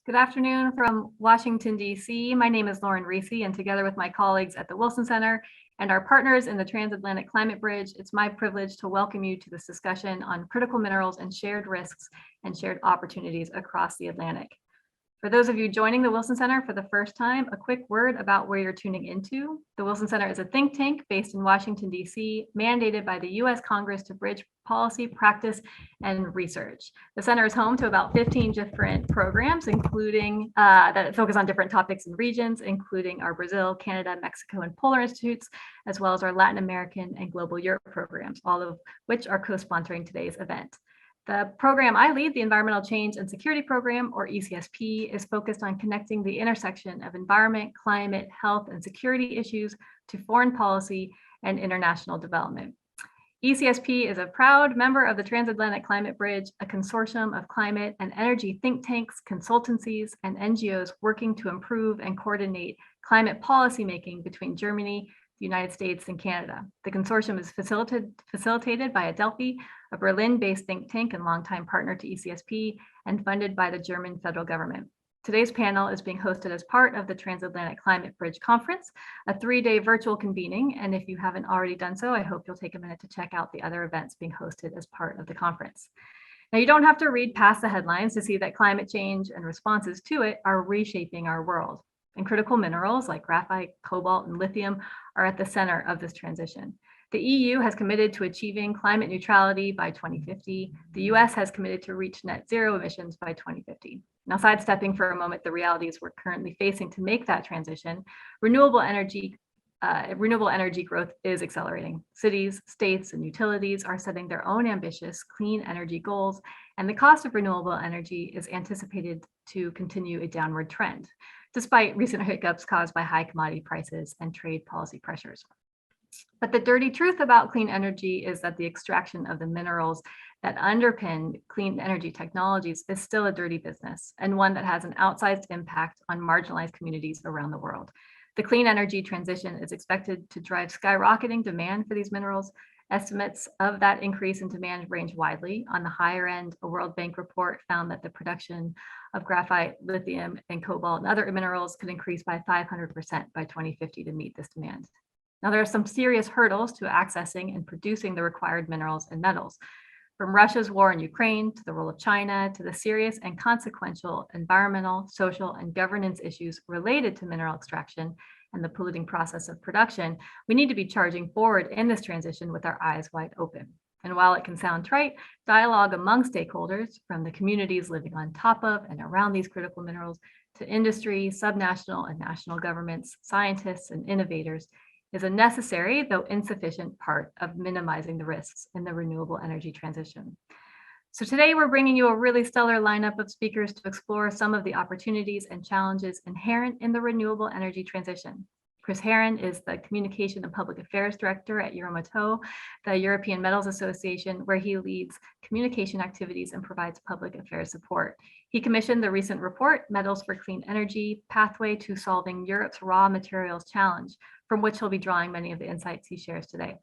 Good afternoon from Washington, D.C. My name is Lauren Reese, and together with my colleagues at the Wilson Center and our partners in the Transatlantic Climate Bridge, it's my privilege to welcome you to this discussion on critical minerals and shared risks and shared opportunities across the Atlantic. For those of you joining the Wilson Center for the first time, a quick word about where you're tuning into. The Wilson Center is a think tank based in Washington, D.C., mandated by the U.S. Congress to bridge policy, practice, and research. The center is home to about 15 different programs, including that focus on different topics and regions, including our Brazil, Canada, Mexico, and Polar Institutes, as well as our Latin American and Global Europe programs, all of which are co-sponsoring today's event. The program I lead, the Environmental Change and Security Program, or ECSP, is focused on connecting the intersection of environment, climate, health, and security issues to foreign policy and international development. ECSP is a proud member of the Transatlantic Climate Bridge, a consortium of climate and energy think tanks, consultancies, and NGOs working to improve and coordinate climate policymaking between Germany, the United States, and Canada. The consortium is facilitated by Adelphi, a Berlin-based think tank and longtime partner to ECSP, and funded by the German federal government. Today's panel is being hosted as part of the Transatlantic Climate Bridge Conference, a 3-day virtual convening, and if you haven't already done so, I hope you'll take a minute to check out the other events being hosted as part of the conference. Now, you don't have to read past the headlines to see that climate change and responses to it are reshaping our world. And critical minerals like graphite, cobalt, and lithium are at the center of this transition. The EU has committed to achieving climate neutrality by 2050. The US has committed to reach net zero emissions by 2050. Now, sidestepping for a moment the realities we're currently facing to make that transition, renewable energy growth is accelerating. Cities, states, and utilities are setting their own ambitious clean energy goals, and the cost of renewable energy is anticipated to continue a downward trend, despite recent hiccups caused by high commodity prices and trade policy pressures. But the dirty truth about clean energy is that the extraction of the minerals that underpin clean energy technologies is still a dirty business, and one that has an outsized impact on marginalized communities around the world. The clean energy transition is expected to drive skyrocketing demand for these minerals. Estimates of that increase in demand range widely. On the higher end, a World Bank report found that the production of graphite, lithium, and cobalt and other minerals could increase by 500% by 2050 to meet this demand. Now, there are some serious hurdles to accessing and producing the required minerals and metals. From Russia's war in Ukraine to the role of China to the serious and consequential environmental, social, and governance issues related to mineral extraction and the polluting process of production, we need to be charging forward in this transition with our eyes wide open. And while it can sound trite, dialogue among stakeholders, from the communities living on top of and around these critical minerals to industry, subnational and national governments, scientists, and innovators, is a necessary, though insufficient, part of minimizing the risks in the renewable energy transition. So today we're bringing you a really stellar lineup of speakers to explore some of the opportunities and challenges inherent in the renewable energy transition. Chris Heron is the Communication and Public Affairs Director at Euromato, the European Metals Association, where he leads communication activities and provides public affairs support. He commissioned the recent report, Metals for Clean Energy, Pathway to Solving Europe's Raw Materials Challenge, from which he'll be drawing many of the insights he shares today.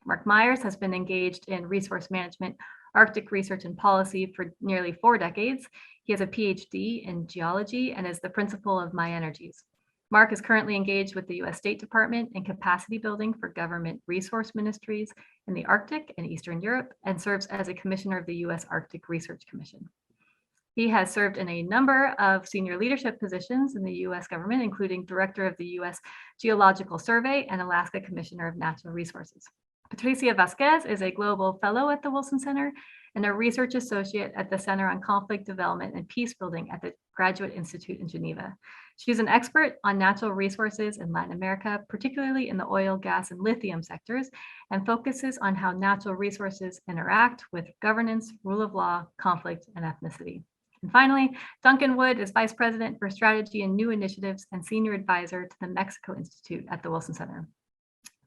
Mark Myers has been engaged in resource management, Arctic research and policy for nearly 4 decades. He has a PhD in geology and is the principal of My Energies. Mark is currently engaged with the U.S. State Department in capacity building for government resource ministries in the Arctic and Eastern Europe, and serves as a commissioner of the U.S. Arctic Research Commission. He has served in a number of senior leadership positions in the U.S. government, including director of the U.S. Geological Survey and Alaska Commissioner of Natural Resources. Patricia Vasquez is a global fellow at the Wilson Center and a research associate at the Center on Conflict Development and Peace Building at the Graduate Institute in Geneva. She's an expert on natural resources in Latin America, particularly in the oil, gas, and lithium sectors, and focuses on how natural resources interact with governance, rule of law, conflict, and ethnicity. And finally, Duncan Wood is Vice President for Strategy and New Initiatives and Senior Advisor to the Mexico Institute at the Wilson Center.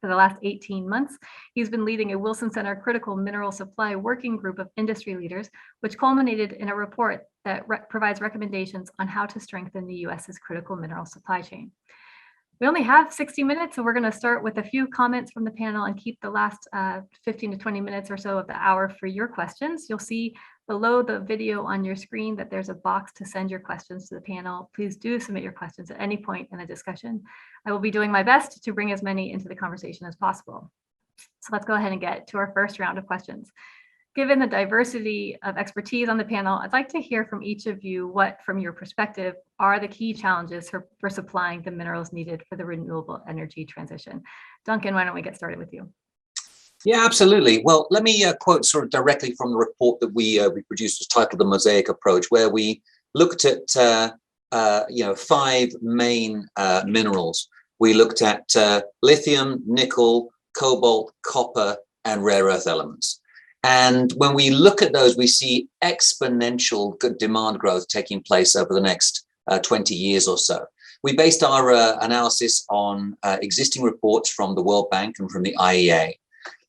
For the last 18 months, he's been leading a Wilson Center critical mineral supply working group of industry leaders, which culminated in a report that provides recommendations on how to strengthen the US's critical mineral supply chain. We only have 60 minutes, so we're going to start with a few comments from the panel and keep the last 15 to 20 minutes or so of the hour for your questions. You'll see below the video on your screen that there's a box to send your questions to the panel. Please do submit your questions at any point in the discussion. I will be doing my best to bring as many into the conversation as possible. So let's go ahead and get to our first round of questions. Given the diversity of expertise on the panel, I'd like to hear from each of you what, from your perspective, are the key challenges for supplying the minerals needed for the renewable energy transition. Duncan, why don't we get started with you? Yeah, absolutely. Well, let me quote sort of directly from the report that we produced, was titled The Mosaic Approach, where we looked at 5 main minerals. We looked at lithium, nickel, cobalt, copper, and rare earth elements. And when we look at those, we see exponential good demand growth taking place over the next 20 years or so. We based our analysis on existing reports from the World Bank and from the IEA.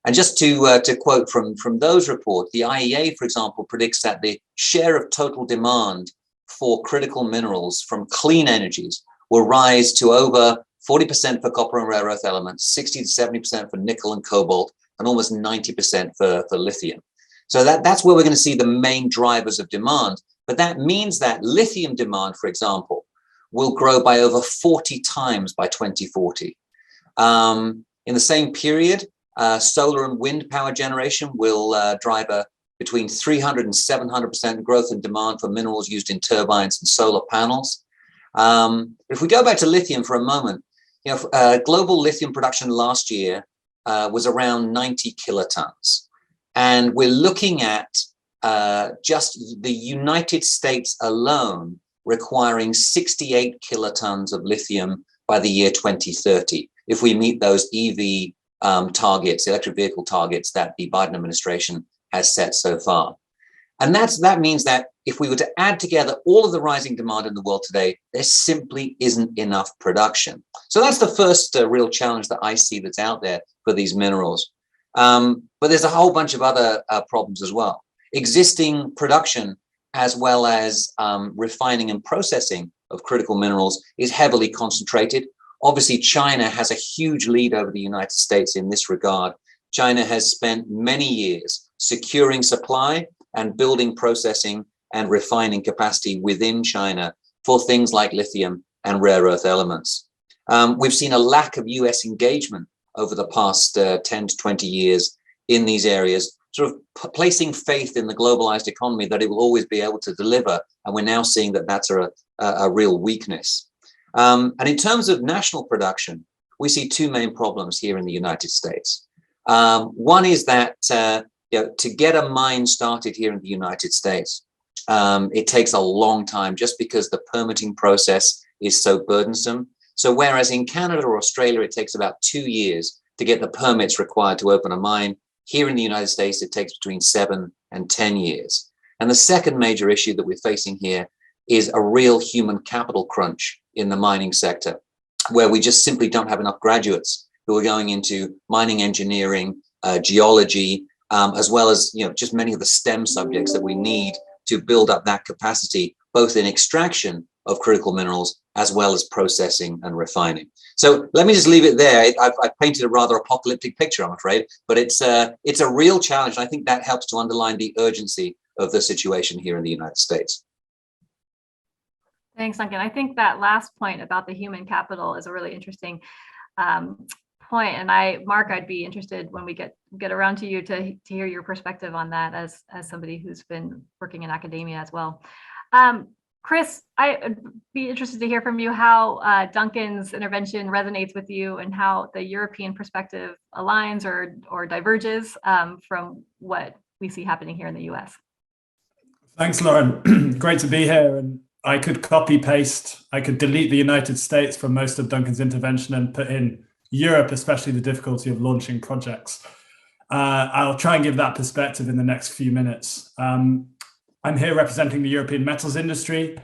And just to quote from those reports, the IEA, for example, predicts that the share of total demand for critical minerals from clean energies will rise to over 40% for copper and rare earth elements, 60 to 70% for nickel and cobalt, and almost 90% for lithium. So that's where we're going to see the main drivers of demand. But that means that lithium demand, for example, will grow by over 40 times by 2040. In the same period, solar and wind power generation will drive between 300 and 700% growth in demand for minerals used in turbines and solar panels. If we go back to lithium for a moment, global lithium production last year was around 90 kilotons. And we're looking at just the United States alone requiring 68 kilotons of lithium by the year 2030, if we meet those EV targets, electric vehicle targets that the Biden administration has set so far. And that means that if we were to add together all of the rising demand in the world today, there simply isn't enough production. So that's the first real challenge that I see that's out there for these minerals. But there's a whole bunch of other problems as well. Existing production, as well as refining and processing of critical minerals, is heavily concentrated. Obviously, China has a huge lead over the United States in this regard. China has spent many years securing supply and building processing and refining capacity within China for things like lithium and rare earth elements. We've seen a lack of US engagement over the past 10 to 20 years in these areas, sort of placing faith in the globalized economy that it will always be able to deliver. And we're now seeing that that's a real weakness. And in terms of national production, we see two main problems here in the United States. One is that to get a mine started here in the United States, it takes a long time just because the permitting process is so burdensome. So whereas in Canada or Australia, it takes about 2 years to get the permits required to open a mine, here in the United States, it takes between 7 and 10 years. And the second major issue that we're facing here is a real human capital crunch in the mining sector, where we just simply don't have enough graduates who are going into mining engineering, geology, as well as just many of the STEM subjects that we need to build up that capacity, both in extraction of critical minerals as well as processing and refining. So let me just leave it there. I've painted a rather apocalyptic picture, I'm afraid, but it's a real challenge. I think that helps to underline the urgency of the situation here in the United States. Thanks, Duncan. I think that last point about the human capital is a really interesting point. And Mark, I'd be interested when we get around to you to hear your perspective on that as somebody who's been working in academia as well. Chris, I'd be interested to hear from you how Duncan's intervention resonates with you and how the European perspective aligns or diverges from what we see happening here in the US. Thanks, Lauren. Great to be here. And I could copy paste, I could delete the United States from most of Duncan's intervention and put in Europe, especially the difficulty of launching projects. I'll try and give that perspective in the next few minutes. I'm here representing the European metals industry.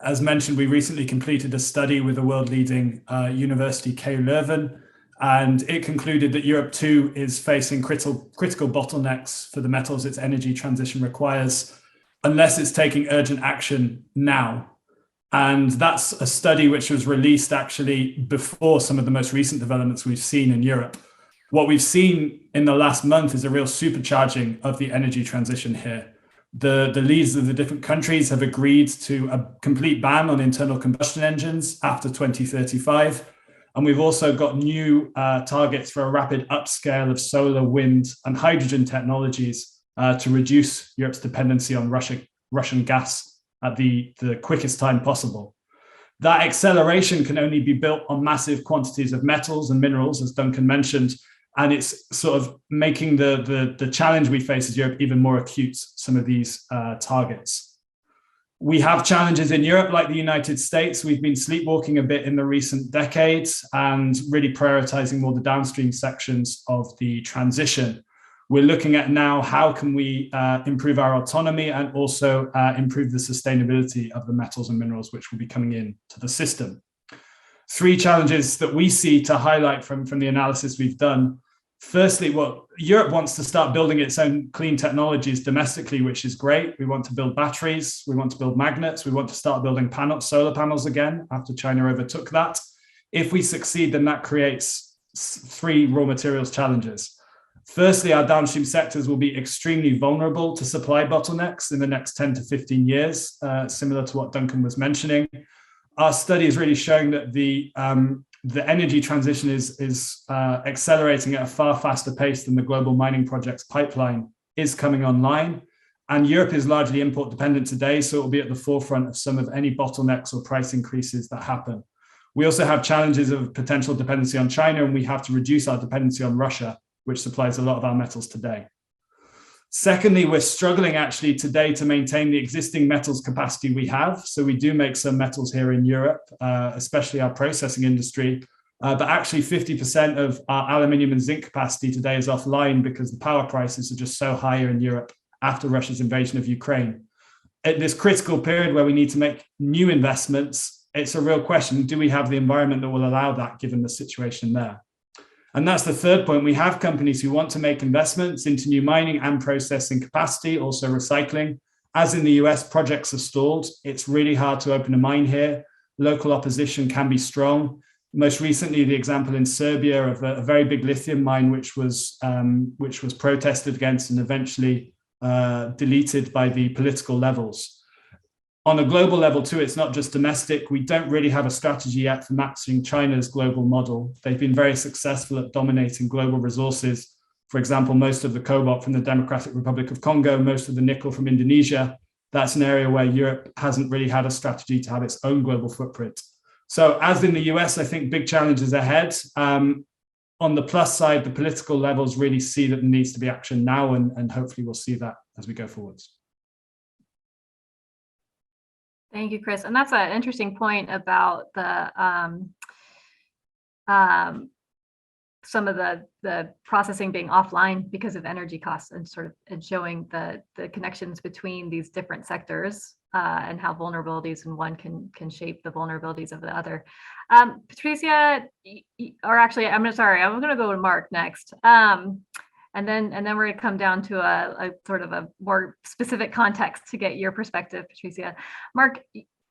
As mentioned, we recently completed a study with the world-leading university KU Leuven, and it concluded that Europe too is facing critical bottlenecks for the metals its energy transition requires, unless it's taking urgent action now. And that's a study which was released actually before some of the most recent developments we've seen in Europe. What we've seen in the last month is a real supercharging of the energy transition here. The leaders of the different countries have agreed to a complete ban on internal combustion engines after 2035. And we've also got new targets for a rapid upscale of solar, wind, and hydrogen technologies to reduce Europe's dependency on Russian gas at the quickest time possible. That acceleration can only be built on massive quantities of metals and minerals, as Duncan mentioned, and it's sort of making the challenge we face as Europe even more acute, some of these targets. We have challenges in Europe like the United States. We've been sleepwalking a bit in the recent decades and really prioritizing more the downstream sections of the transition. We're looking at now how can we improve our autonomy and also improve the sustainability of the metals and minerals which will be coming into the system. Three challenges that we see to highlight from the analysis we've done. Firstly, Europe wants to start building its own clean technologies domestically, which is great. We want to build batteries, we want to build magnets, we want to start building solar panels again after China overtook that. If we succeed, then that creates three raw materials challenges. Firstly, our downstream sectors will be extremely vulnerable to supply bottlenecks in the next 10 to 15 years, similar to what Duncan was mentioning. Our study is really showing that the energy transition is accelerating at a far faster pace than the global mining projects pipeline is coming online. And Europe is largely import dependent today, so it will be at the forefront of some of any bottlenecks or price increases that happen. We also have challenges of potential dependency on China, and we have to reduce our dependency on Russia, which supplies a lot of our metals today. Secondly, we're struggling actually today to maintain the existing metals capacity we have. So we do make some metals here in Europe, especially our processing industry. But actually 50% of our aluminium and zinc capacity today is offline because the power prices are just so higher in Europe after Russia's invasion of Ukraine. At this critical period where we need to make new investments, it's a real question. Do we have the environment that will allow that given the situation there? And that's the third point. We have companies who want to make investments into new mining and processing capacity, also recycling. As in the US, projects are stalled. It's really hard to open a mine here. Local opposition can be strong. Most recently, the example in Serbia of a very big lithium mine, which was protested against and eventually deleted by the political levels. On a global level too, it's not just domestic. We don't really have a strategy yet for matching China's global model. They've been very successful at dominating global resources. For example, most of the cobalt from the Democratic Republic of Congo, most of the nickel from Indonesia. That's an area where Europe hasn't really had a strategy to have its own global footprint. So as in the US, I think big challenges ahead. On the plus side, the political levels really see that there needs to be action now, and hopefully we'll see that as we go forwards. Thank you, Chris. And that's an interesting point about the some of the processing being offline because of energy costs and showing the connections between these different sectors and how vulnerabilities in one can shape the vulnerabilities of the other. Patricia, or actually, I'm going to go to Mark next. And then we're going to come down to a sort of a more specific context to get your perspective, Patricia. Mark,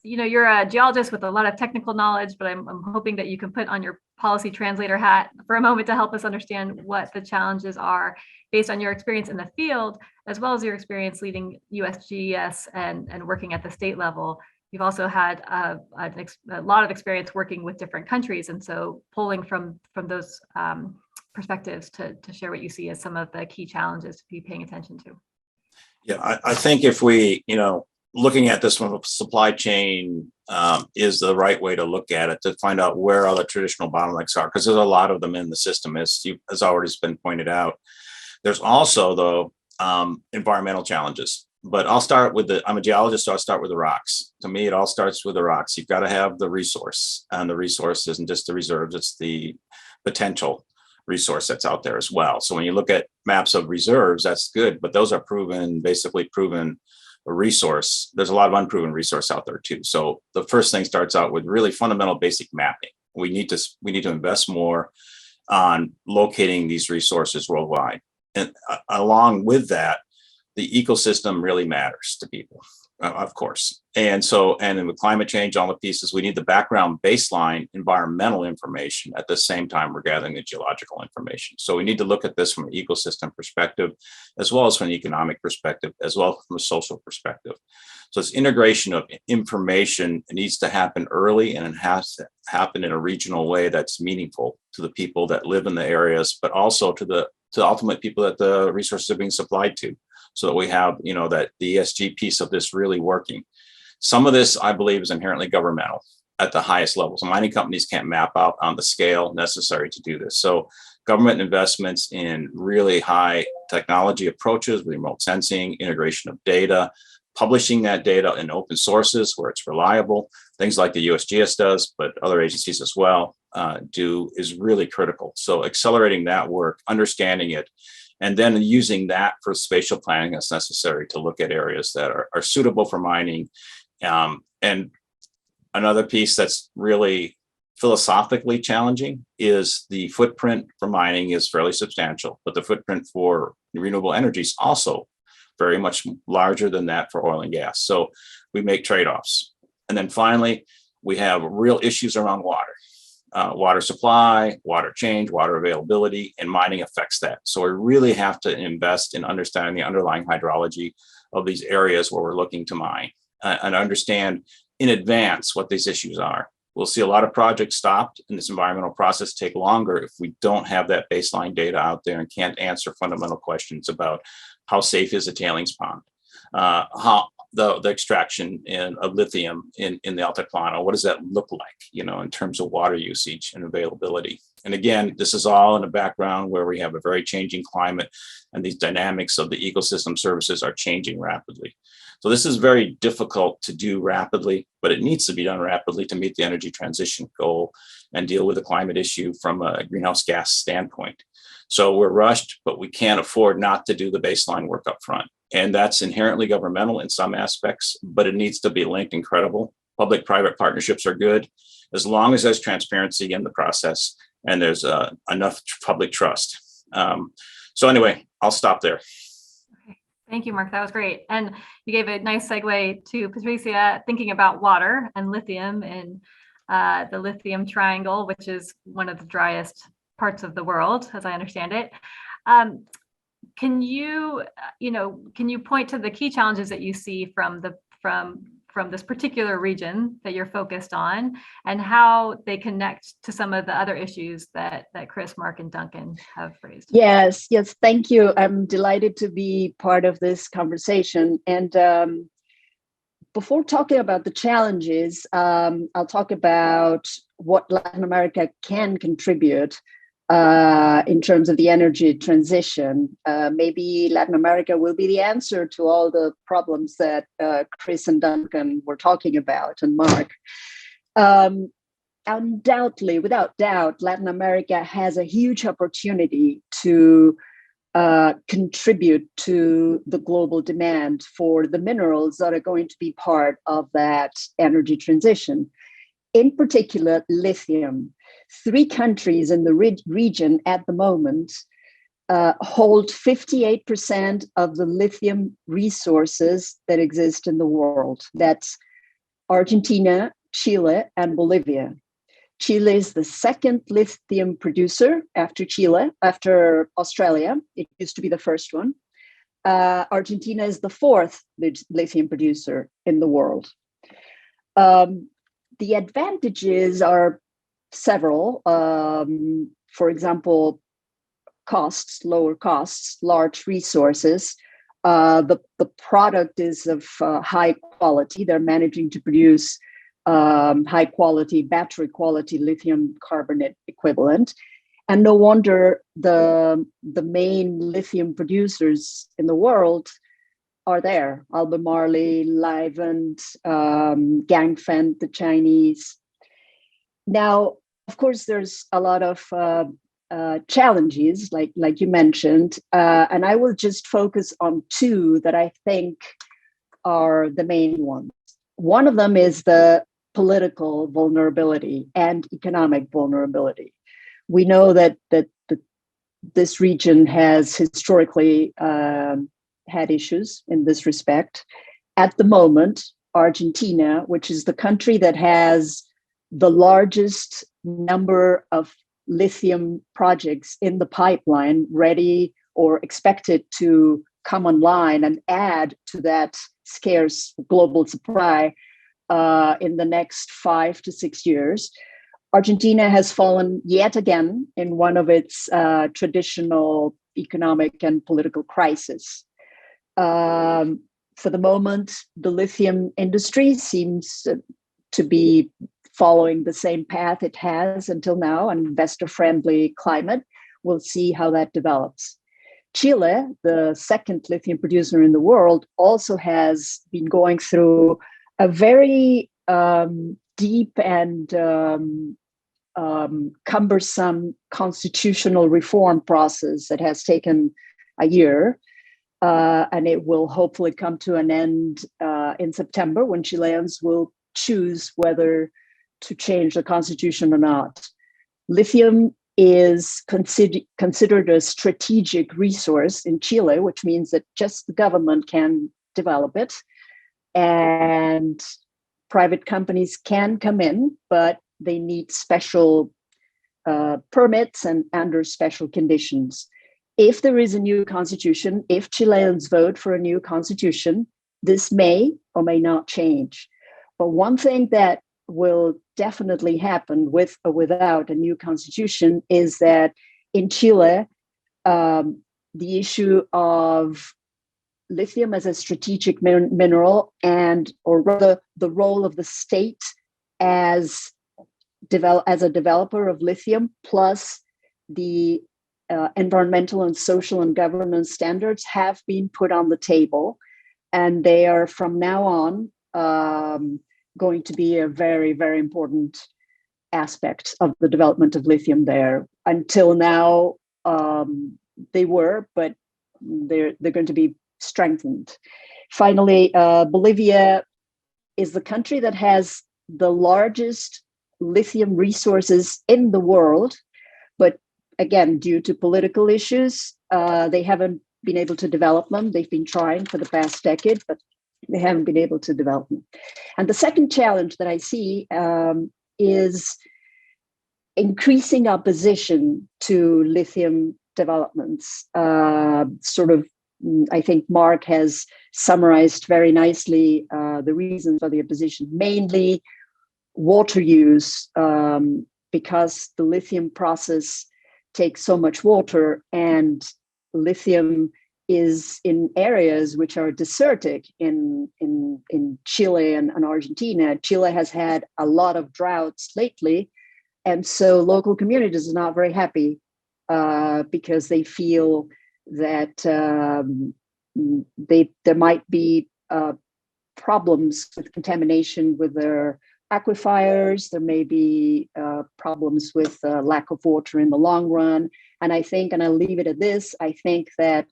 you're a geologist with a lot of technical knowledge, but I'm hoping that you can put on your policy translator hat for a moment to help us understand what the challenges are based on your experience in the field, as well as your experience leading USGS and working at the state level. You've also had a lot of experience working with different countries, and so pulling from those perspectives to share what you see as some of the key challenges to be paying attention to. Yeah, I think if we, looking at this from a supply chain is the right way to look at it, to find out where all the traditional bottlenecks are, because there's a lot of them in the system, as already been pointed out. There's also, though, environmental challenges. But I'll start with I'm a geologist, so I'll start with the rocks. To me, it all starts with the rocks. You've got to have the resource, and the resource isn't just the reserves, it's the potential resource that's out there as well. So when you look at maps of reserves, that's good, but those are basically proven a resource. There's a lot of unproven resource out there too. So the first thing starts out with really fundamental basic mapping. We need to invest more on locating these resources worldwide. And along with that, the ecosystem really matters to people. Of course. And then with climate change, all the pieces, we need the background baseline environmental information at the same time we're gathering the geological information. So we need to look at this from an ecosystem perspective, as well as from an economic perspective, as well as from a social perspective. So this integration of information needs to happen early, and it has to happen in a regional way that's meaningful to the people that live in the areas, but also to the ultimate people that the resources are being supplied to, so that we have, that the ESG piece of this really working. Some of this, I believe, is inherently governmental at the highest levels. Mining companies can't map out on the scale necessary to do this. So government investments in really high technology approaches, remote sensing, integration of data, publishing that data in open sources where it's reliable, things like the USGS does, but other agencies as well do, is really critical. So accelerating that work, understanding it, and then using that for spatial planning as necessary to look at areas that are suitable for mining. And another piece that's really philosophically challenging is the footprint for mining is fairly substantial, but the footprint for renewable energy is also very much larger than that for oil and gas. So we make trade-offs. And then finally, we have real issues around water. Water supply, water change, water availability, and mining affects that. So we really have to invest in understanding the underlying hydrology of these areas where we're looking to mine and understand in advance what these issues are. We'll see a lot of projects stopped in this environmental process take longer if we don't have that baseline data out there and can't answer fundamental questions about how safe is a tailings pond, how the extraction of lithium in the altiplano, what does that look like, in terms of water usage and availability. And again, this is all in a background where we have a very changing climate, and these dynamics of the ecosystem services are changing rapidly. So this is very difficult to do rapidly, but it needs to be done rapidly to meet the energy transition goal and deal with the climate issue from a greenhouse gas standpoint. So we're rushed, but we can't afford not to do the baseline work up front. And that's inherently governmental in some aspects, but it needs to be linked and credible. Public-private partnerships are good as long as there's transparency in the process and there's enough public trust. So anyway, I'll stop there. Okay. Thank you, Mark. That was great. And you gave a nice segue to Patricia thinking about water and lithium and the lithium triangle, which is one of the driest parts of the world, as I understand it. Can you point to the key challenges that you see from this particular region that you're focused on, and how they connect to some of the other issues that Chris, Mark, and Duncan have raised? Yes, thank you. I'm delighted to be part of this conversation. And before talking about the challenges, I'll talk about what Latin America can contribute in terms of the energy transition. Maybe Latin America will be the answer to all the problems that Chris and Duncan were talking about, and Mark. Undoubtedly, without doubt, Latin America has a huge opportunity to contribute to the global demand for the minerals that are going to be part of that energy transition. In particular, lithium. 3 countries in the region at the moment hold 58% of the lithium resources that exist in the world. That's Argentina, Chile, and Bolivia. Chile is the second lithium producer after Australia. It used to be the first one. Argentina is the 4th lithium producer in the world. The advantages are several. For example, lower costs, large resources. The product is of high quality. They're managing to produce high quality, battery quality lithium carbonate equivalent. And no wonder the main lithium producers in the world are there. Albemarle, Livent, Ganfeng, the Chinese. Now, of course, there's a lot of challenges, like you mentioned, and I will just focus on 2 that I think are the main ones. One of them is the political vulnerability and economic vulnerability. We know that this region has historically had issues in this respect, At the moment, Argentina, which is the country that has the largest number of lithium projects in the pipeline ready or expected to come online and add to that scarce global supply in the next 5 to 6 years. Argentina has fallen yet again in one of its traditional economic and political crises. For the moment, the lithium industry seems to be following the same path it has until now, an investor-friendly climate. We'll see how that develops. Chile, the second lithium producer in the world, also has been going through a very deep and cumbersome constitutional reform process that has taken a year. And it will hopefully come to an end in September, when Chileans will choose whether to change the constitution or not. Lithium is considered a strategic resource in Chile, which means that just the government can develop it, and private companies can come in, but they need special permits and under special conditions. If there is a new constitution, if Chileans vote for a new constitution, this may or may not change. But one thing that will definitely happen with or without a new constitution is that in Chile, the issue of lithium as a strategic mineral, and or rather the role of the state as a developer of lithium, plus the environmental and social and governance standards, have been put on the table, and they are from now on going to be a very, very important aspect of the development of lithium there. Until now, they were, but they're going to be strengthened. Finally, Bolivia is the country that has the largest lithium resources in the world, but again, due to political issues, they haven't been able to develop them. They've been trying for the past decade, but they haven't been able to develop them. And the second challenge that I see is increasing opposition to lithium developments. I think Mark has summarized very nicely the reasons for the opposition, mainly water use, because the lithium process takes so much water, and lithium is in areas which are desertic in Chile and Argentina. Chile has had a lot of droughts lately, and so local communities are not very happy because they feel that there might be problems with contamination with their aquifers. There may be problems with lack of water in the long run. And I think, and I'll leave it at this, I think that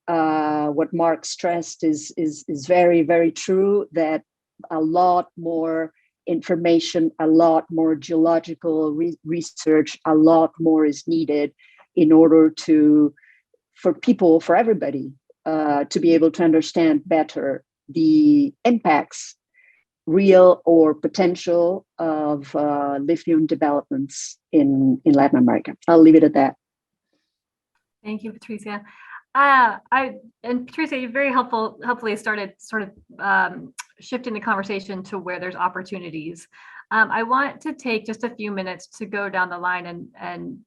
what Mark stressed is very, very true, that a lot more information, a lot more geological research, a lot more is needed in order for everybody to be able to understand better the impacts, real or potential, of lithium developments in Latin America. I'll leave it at that. Thank you, Patricia. And Patricia, you very helpfully started sort of shifting the conversation to where there's opportunities. I want to take just a few minutes to go down the line, and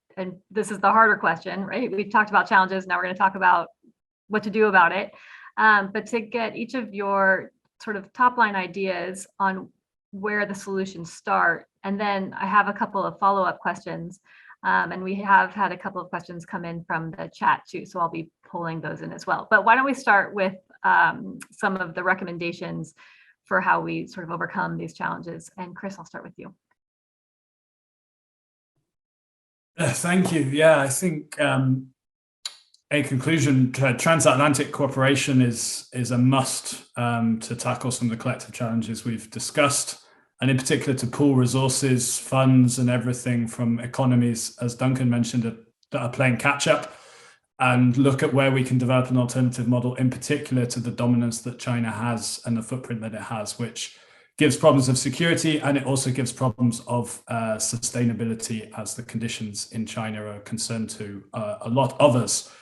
this is the harder question, right? We've talked about challenges. Now we're going to talk about what to do about it. But to get each of your sort of top line ideas on where the solutions start. And then I have a couple of follow-up questions. And we have had a couple of questions come in from the chat too, so I'll be pulling those in as well. But why don't we start with some of the recommendations for how we sort of overcome these challenges. And Chris, I'll start with you. Thank you. Yeah, I think a conclusion, transatlantic cooperation is a must to tackle some of the collective challenges we've discussed, and in particular to pool resources, funds, and everything from economies, as Duncan mentioned, that are playing catch up. and look at where we can develop an alternative model, in particular to the dominance that China has and the footprint that it has, which gives problems of security, and it also gives problems of sustainability, as the conditions in China are concerned to a lot of us,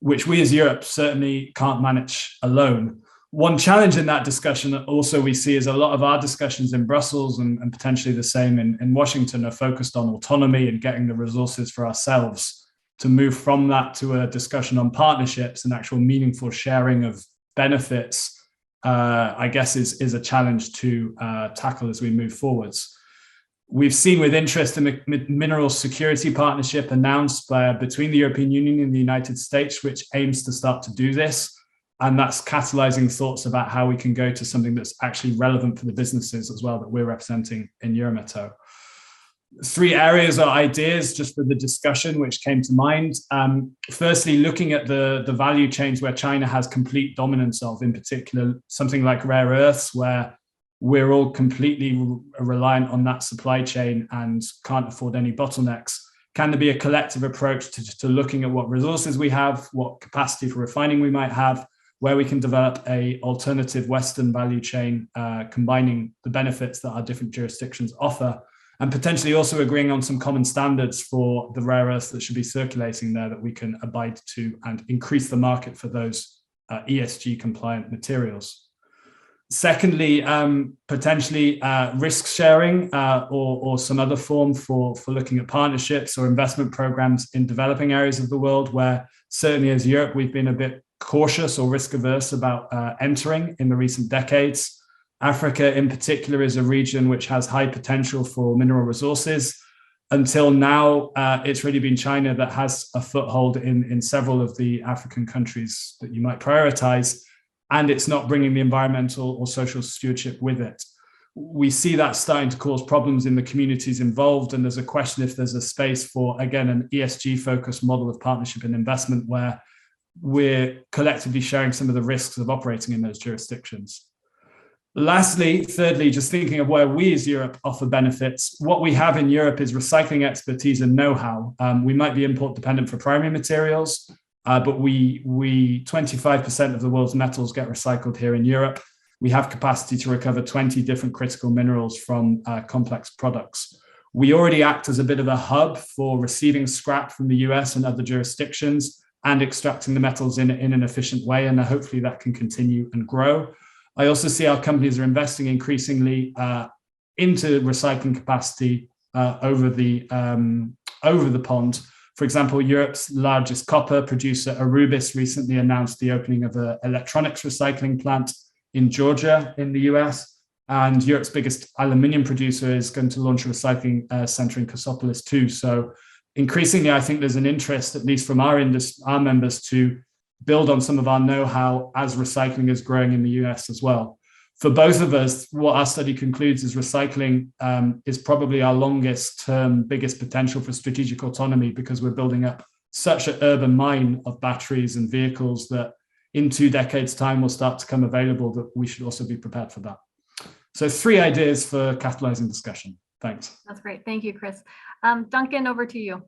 which we as Europe certainly can't manage alone. One challenge in that discussion also we see is a lot of our discussions in Brussels and potentially the same in Washington are focused on autonomy and getting the resources for ourselves. To move from that to a discussion on partnerships and actual meaningful sharing of benefits, I guess is a challenge to tackle as we move forwards. We've seen with interest in the mineral security partnership announced between the European Union and the United States, which aims to start to do this. And that's catalyzing thoughts about how we can go to something that's actually relevant for the businesses as well that we're representing in Eurometo. 3 areas or ideas just for the discussion which came to mind. Firstly, looking at the value chains where China has complete dominance of, in particular, something like rare earths, where we're all completely reliant on that supply chain and can't afford any bottlenecks. Can there be a collective approach to looking at what resources we have, what capacity for refining we might have, where we can develop a alternative Western value chain, combining the benefits that our different jurisdictions offer, and potentially also agreeing on some common standards for the rare earths that should be circulating there that we can abide to and increase the market for those ESG compliant materials. Secondly, potentially risk sharing or some other form for looking at partnerships or investment programs in developing areas of the world where certainly as Europe, we've been a bit cautious or risk averse about entering in the recent decades. Africa in particular is a region which has high potential for mineral resources. Until now, it's really been China that has a foothold in several of the African countries that you might prioritize, and it's not bringing the environmental or social stewardship with it. We see that starting to cause problems in the communities involved, and there's a question if there's a space for, again, an ESG-focused model of partnership and investment where we're collectively sharing some of the risks of operating in those jurisdictions. Lastly, thirdly, just thinking of where we as Europe offer benefits, what we have in Europe is recycling expertise and know-how. We might be import dependent for primary materials, but 25% of the world's metals get recycled here in Europe. We have capacity to recover 20 different critical minerals from complex products. We already act as a bit of a hub for receiving scrap from the US and other jurisdictions and extracting the metals in an efficient way, and hopefully that can continue and grow. I also see our companies are investing increasingly into recycling capacity over the pond. For example, Europe's largest copper producer, Arubis, recently announced the opening of an electronics recycling plant in Georgia in the US. And Europe's biggest aluminium producer is going to launch a recycling center in Kosopolis too. So increasingly, I think there's an interest, at least from our members, to build on some of our know-how as recycling is growing in the US as well. For both of us, what our study concludes is recycling is probably our longest term, biggest potential for strategic autonomy, because we're building up such an urban mine of batteries and vehicles that in 2 decades' time will start to come available, that we should also be prepared for that. So 3 ideas for catalyzing discussion. Thanks. That's great. Thank you, Chris. Duncan, over to you.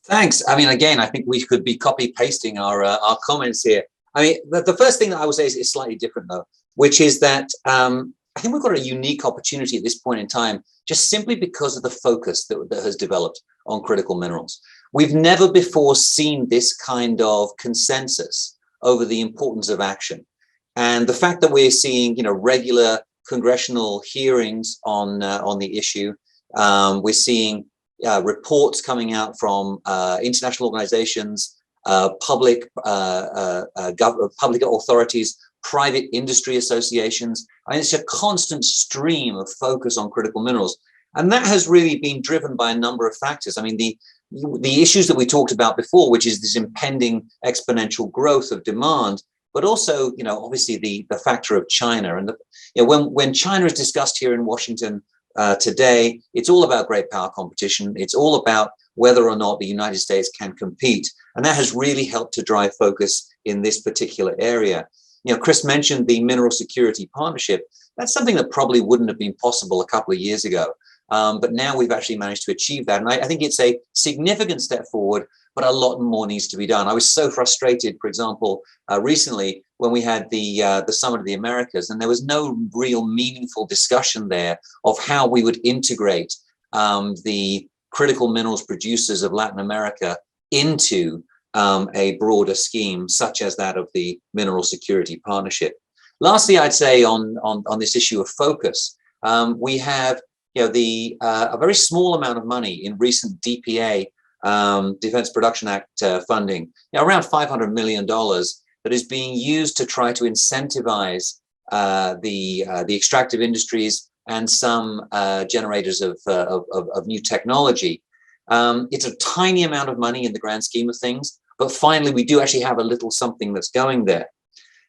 Thanks. I mean, again, I think we could be copy pasting our comments here. I mean, the first thing that I would say is slightly different, though, which is that I think we've got a unique opportunity at this point in time, just simply because of the focus that has developed on critical minerals. We've never before seen this kind of consensus over the importance of action. And the fact that we're seeing, regular congressional hearings on the issue, we're seeing reports coming out from international organizations, public authorities, private industry associations. I mean, it's a constant stream of focus on critical minerals. And that has really been driven by a number of factors. I mean, the issues that we talked about before, which is this impending exponential growth of demand, but also, obviously the factor of China. And when China is discussed here in Washington today, it's all about great power competition. It's all about whether or not the United States can compete. And that has really helped to drive focus in this particular area. Chris mentioned the mineral security partnership. That's something that probably wouldn't have been possible a couple of years ago. But now we've actually managed to achieve that. And I think it's a significant step forward, but a lot more needs to be done. I was so frustrated, for example, recently when we had the Summit of the Americas, and there was no real meaningful discussion there of how we would integrate the critical minerals producers of Latin America into a broader scheme, such as that of the Mineral Security Partnership. Lastly, I'd say on this issue of focus, we have a very small amount of money in recent DPA, Defense Production Act funding, around $500 million, that is being used to try to incentivize the extractive industries and some generators of new technology. It's a tiny amount of money in the grand scheme of things, but finally we do actually have a little something that's going there.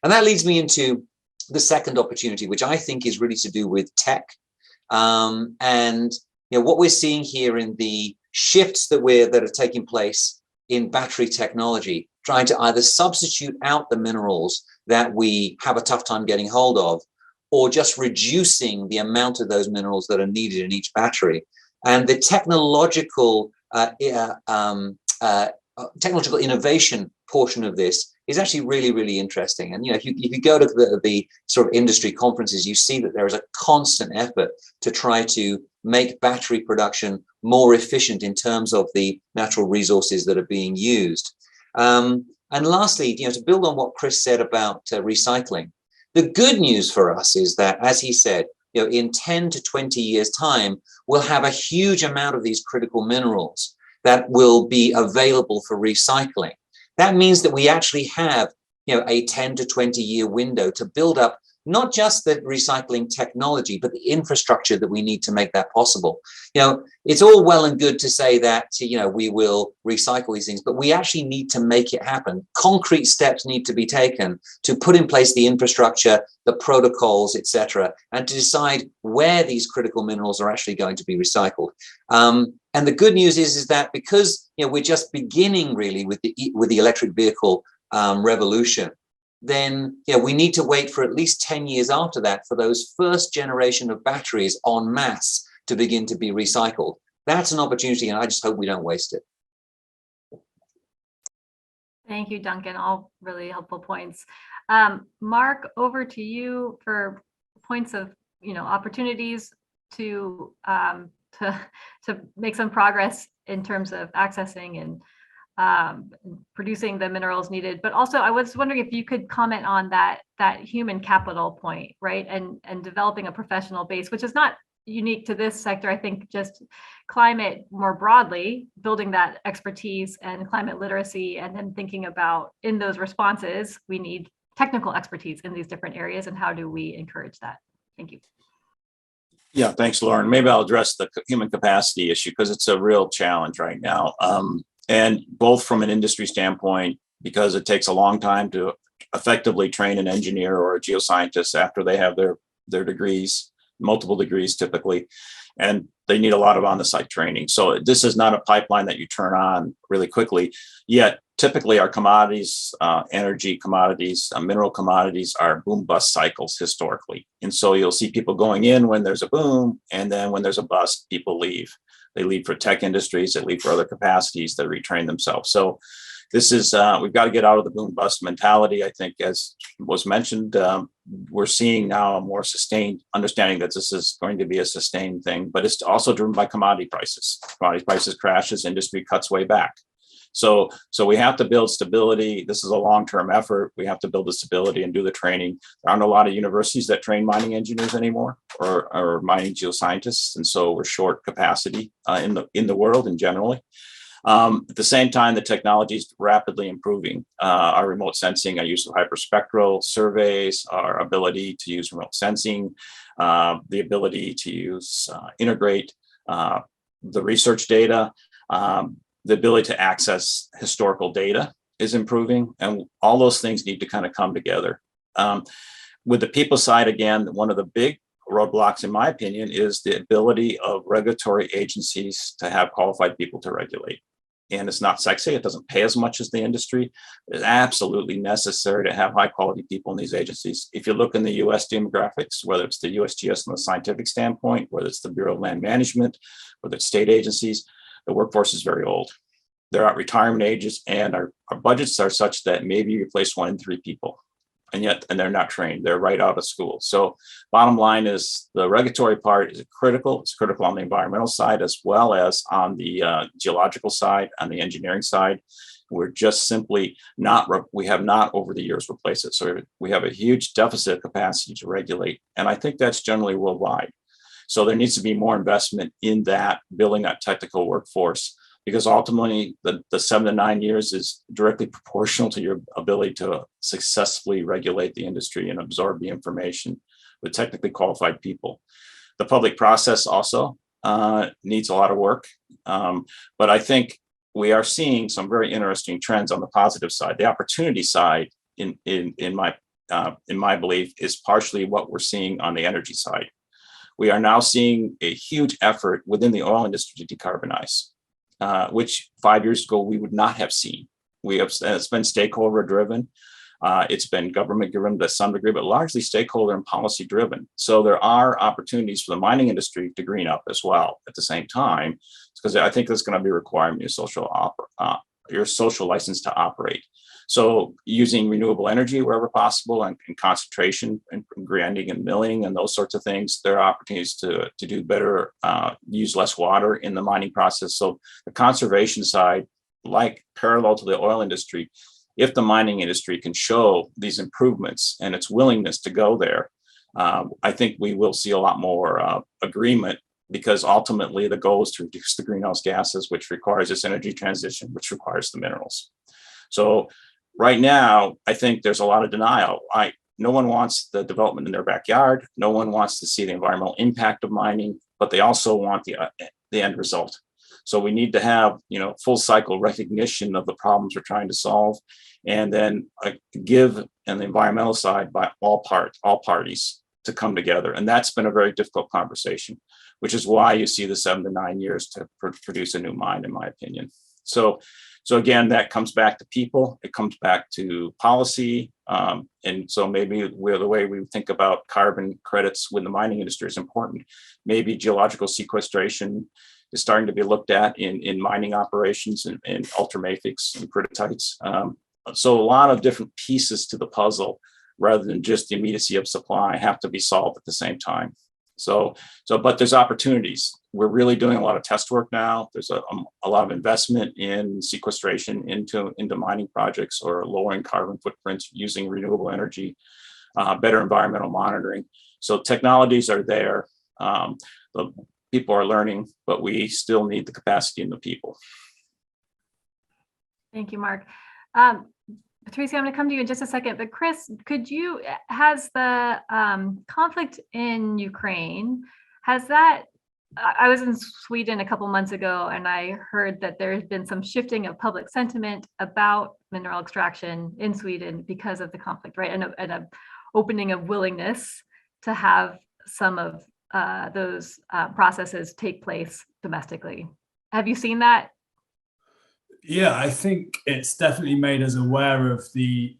And that leads me into the second opportunity, which I think is really to do with tech. And what we're seeing here in the shifts that are taking place in battery technology, trying to either substitute out the minerals that we have a tough time getting hold of, or just reducing the amount of those minerals that are needed in each battery. And the technological innovation portion of this is actually really, really interesting. And if you go to the sort of industry conferences, you see that there is a constant effort to try to make battery production more efficient in terms of the natural resources that are being used. And lastly, to build on what Chris said about recycling, the good news for us is that, as he said, in 10 to 20 years' time, we'll have a huge amount of these critical minerals that will be available for recycling. That means that we actually have, a 10 to 20 year window to build up not just the recycling technology, but the infrastructure that we need to make that possible. It's all well and good to say that, we will recycle these things, but we actually need to make it happen. Concrete steps need to be taken to put in place the infrastructure, the protocols, etc., and to decide where these critical minerals are actually going to be recycled. And the good news is that because we're just beginning really with the electric vehicle revolution, then we need to wait for at least 10 years after that for those first generation of batteries en masse to begin to be recycled. That's an opportunity, and I just hope we don't waste it. Thank you, Duncan. All really helpful points. Mark, over to you for points of opportunities to make some progress in terms of accessing and producing the minerals needed. But also, I was wondering if you could comment on that human capital point, right? And developing a professional base, which is not unique to this sector. I think just climate more broadly, building that expertise and climate literacy, and then thinking about in those responses, we need technical expertise in these different areas, and how do we encourage that? Thank you. Yeah, thanks, Lauren. Maybe I'll address the human capacity issue because it's a real challenge right now. And both from an industry standpoint, because it takes a long time to effectively train an engineer or a geoscientist after they have their degrees, multiple degrees typically, and they need a lot of on-the-site training. So this is not a pipeline that you turn on really quickly. Yet typically our commodities, energy commodities, mineral commodities are boom-bust cycles historically. And so you'll see people going in when there's a boom, and then when there's a bust, people leave. They leave for tech industries, they leave for other capacities, they retrain themselves. So this is, we've got to get out of the boom-bust mentality. I think, as was mentioned, we're seeing now a more sustained understanding that this is going to be a sustained thing, but it's also driven by commodity prices. Commodity prices crashes, industry cuts way back. So we have to build stability. This is a long-term effort. We have to build the stability and do the training. There aren't a lot of universities that train mining engineers anymore, or mining geoscientists, and so we're short capacity in the world and generally. At the same time, the technology is rapidly improving. Our remote sensing, our use of hyperspectral surveys, our ability to use remote sensing, the ability to integrate the research data, the ability to access historical data is improving, and all those things need to kind of come together. With the people side, again, one of the big roadblocks, in my opinion, is the ability of regulatory agencies to have qualified people to regulate. and it's not sexy. It doesn't pay as much as the industry. It's absolutely necessary to have high quality people in these agencies. If you look in the US demographics, whether it's the USGS from a scientific standpoint, whether it's the Bureau of Land Management, whether it's state agencies, the workforce is very old. They're at retirement ages, and our budgets are such that maybe you replace 1 in 3 people. And they're not trained. They're right out of school. So bottom line is the regulatory part is critical. It's critical on the environmental side as well as on the geological side, on the engineering side. We're just simply we have not over the years replaced it. So we have a huge deficit capacity to regulate. And I think that's generally worldwide. So there needs to be more investment in that, building that technical workforce, because ultimately the 7 to 9 years is directly proportional to your ability to successfully regulate the industry and absorb the information with technically qualified people. The public process also needs a lot of work, but I think we are seeing some very interesting trends on the positive side. The opportunity side, in my belief, is partially what we're seeing on the energy side. We are now seeing a huge effort within the oil industry to decarbonize, which 5 years ago we would not have seen. It's been stakeholder driven. It's been government driven to some degree, but largely stakeholder and policy driven. So there are opportunities for the mining industry to green up as well at the same time, because I think that's going to be requiring your social license to operate. So using renewable energy wherever possible, and concentration and grinding and milling and those sorts of things, there are opportunities to do better, use less water in the mining process. So the conservation side, like parallel to the oil industry, if the mining industry can show these improvements and its willingness to go there, I think we will see a lot more agreement, because ultimately the goal is to reduce the greenhouse gases, which requires this energy transition, which requires the minerals. So right now, I think there's a lot of denial. No one wants the development in their backyard. No one wants to see the environmental impact of mining, but they also want the end result. So we need to have, full cycle recognition of the problems we're trying to solve, and then give on the environmental side by all parties to come together. And that's been a very difficult conversation, which is why you see the 7 to 9 years to produce a new mine, in my opinion. So again, that comes back to people. It comes back to policy. And so maybe the way we think about carbon credits with the mining industry is important. Maybe geological sequestration is starting to be looked at in mining operations and ultramafics and critites. So a lot of different pieces to the puzzle, rather than just the immediacy of supply, have to be solved at the same time. But there's opportunities. We're really doing a lot of test work now. There's a lot of investment in sequestration into mining projects, or lowering carbon footprints using renewable energy, better environmental monitoring. So technologies are there. The people are learning, but we still need the capacity in the people. Thank you, Mark. Patricia, I'm going to come to you in just a second, but Chris, has the conflict in Ukraine, I was in Sweden a couple months ago, and I heard that there's been some shifting of public sentiment about mineral extraction in Sweden because of the conflict, right? And a opening of willingness to have some of those processes take place domestically. Have you seen that? Yeah, I think it's definitely made us aware of the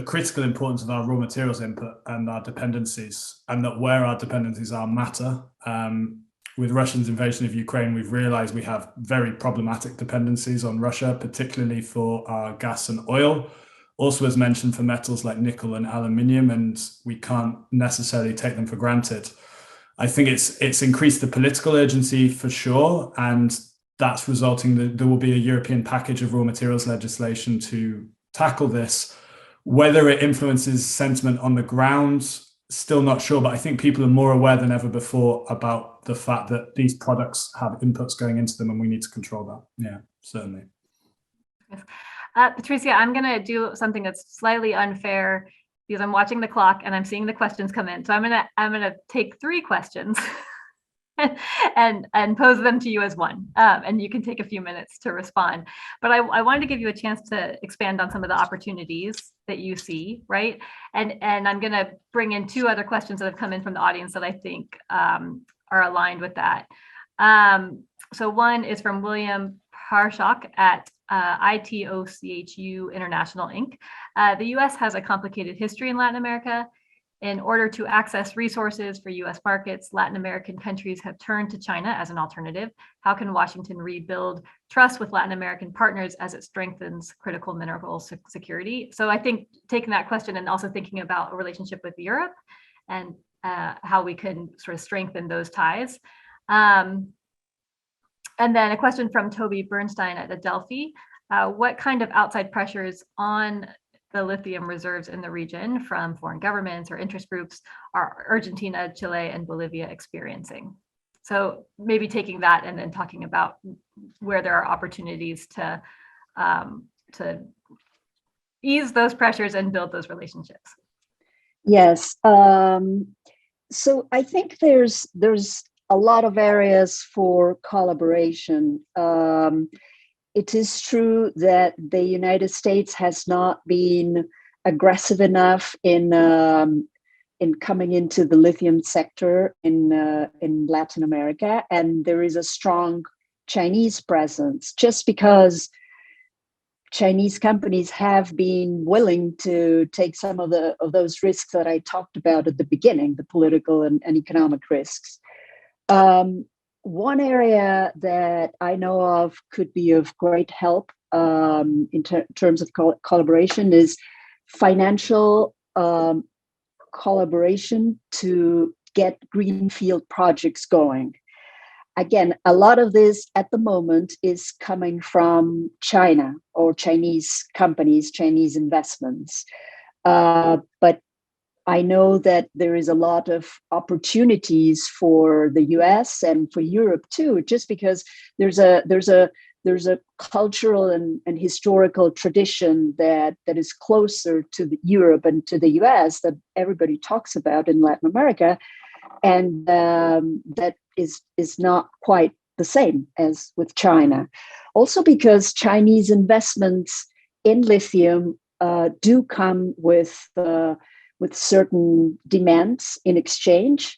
critical importance of our raw materials input and our dependencies, and that where our dependencies are matter. With Russia's invasion of Ukraine, we've realized we have very problematic dependencies on Russia, particularly for our gas and oil. Also, as mentioned, for metals like nickel and aluminium, and we can't necessarily take them for granted. I think it's increased the political urgency for sure, and that's resulting that there will be a European package of raw materials legislation to tackle this. Whether it influences sentiment on the ground, still not sure, but I think people are more aware than ever before about the fact that these products have inputs going into them, and we need to control that. Yeah, certainly. Yes. Patricia, I'm going to do something that's slightly unfair, because I'm watching the clock and I'm seeing the questions come in. So I'm going to take 3 questions and pose them to you as one, and you can take a few minutes to respond. But I wanted to give you a chance to expand on some of the opportunities that you see, right? And I'm going to bring in 2 other questions that have come in from the audience that I think are aligned with that. So one is from William Karshak at ITOCHU International Inc. The US has a complicated history in Latin America. In order to access resources for US markets, Latin American countries have turned to China as an alternative. How can Washington rebuild trust with Latin American partners as it strengthens critical mineral security? So I think taking that question and also thinking about a relationship with Europe and how we can sort of strengthen those ties. And then a question from Toby Bernstein at Adelphi. What kind of outside pressures on the lithium reserves in the region from foreign governments or interest groups are Argentina, Chile, and Bolivia experiencing? So maybe taking that and then talking about where there are opportunities to ease those pressures and build those relationships. Yes. So I think there's a lot of areas for collaboration. It is true that the United States has not been aggressive enough in coming into the lithium sector in Latin America, and there is a strong Chinese presence. Just because Chinese companies have been willing to take some of those risks that I talked about at the beginning, the political and economic risks. One area that I know of could be of great help in terms of collaboration is financial collaboration to get greenfield projects going. Again, a lot of this at the moment is coming from China or Chinese companies, Chinese investments. But I know that there is a lot of opportunities for the US and for Europe too, just because there's a cultural and historical tradition that is closer to Europe and to the US that everybody talks about in Latin America. And that is not quite the same as with China. Also because Chinese investments in lithium do come with certain demands in exchange.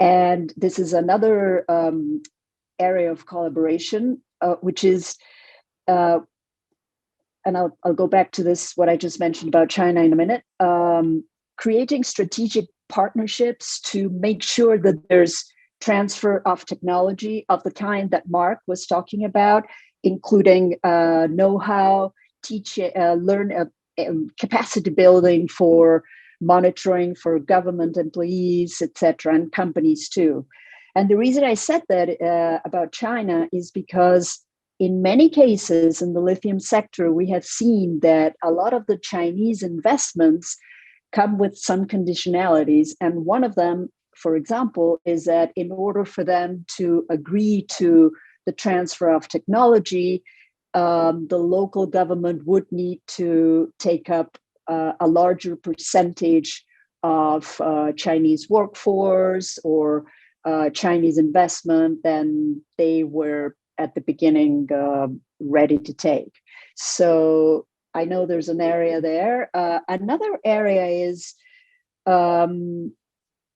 And this is another area of collaboration, which is, and I'll go back to this, what I just mentioned about China in a minute, creating strategic partnerships to make sure that there's transfer of technology of the kind that Mark was talking about, including know-how, capacity building for monitoring for government employees, etc., and companies too. And the reason I said that about China is because in many cases in the lithium sector, we have seen that a lot of the Chinese investments come with some conditionalities. And one of them, for example, is that in order for them to agree to the transfer of technology, the local government would need to take up a larger percentage of Chinese workforce or Chinese investment than they were at the beginning ready to take. So I know there's an area there. Another area is a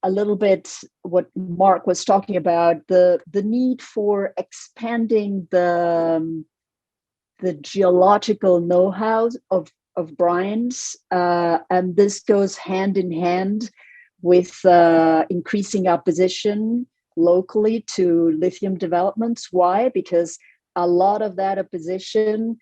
little bit what Mark was talking about, the need for expanding the geological know-how of brines, and this goes hand in hand with increasing opposition locally to lithium developments. Why? Because a lot of that opposition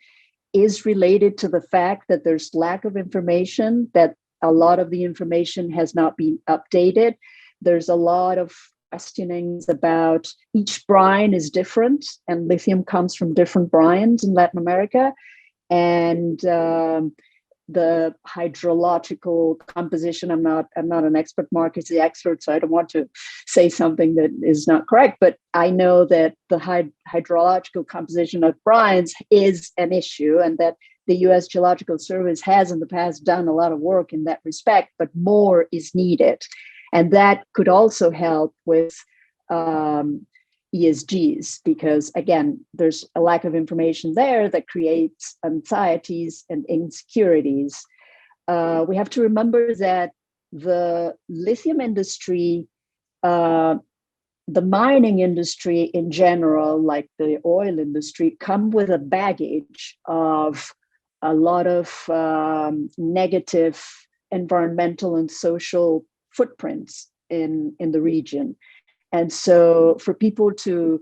is related to the fact that there's lack of information, that a lot of the information has not been updated. There's a lot of questionings about each brine is different, and lithium comes from different brines in Latin America. And the hydrological composition, I'm not an expert, Mark is the expert, so I don't want to say something that is not correct, but I know that the hydrological composition of brines is an issue, and that the US Geological Service has in the past done a lot of work in that respect, but more is needed. And that could also help with ESGs, because again, there's a lack of information there that creates anxieties and insecurities. We have to remember that the lithium industry the mining industry in general, like the oil industry, come with a baggage of a lot of negative environmental and social footprints in the region. And so for people to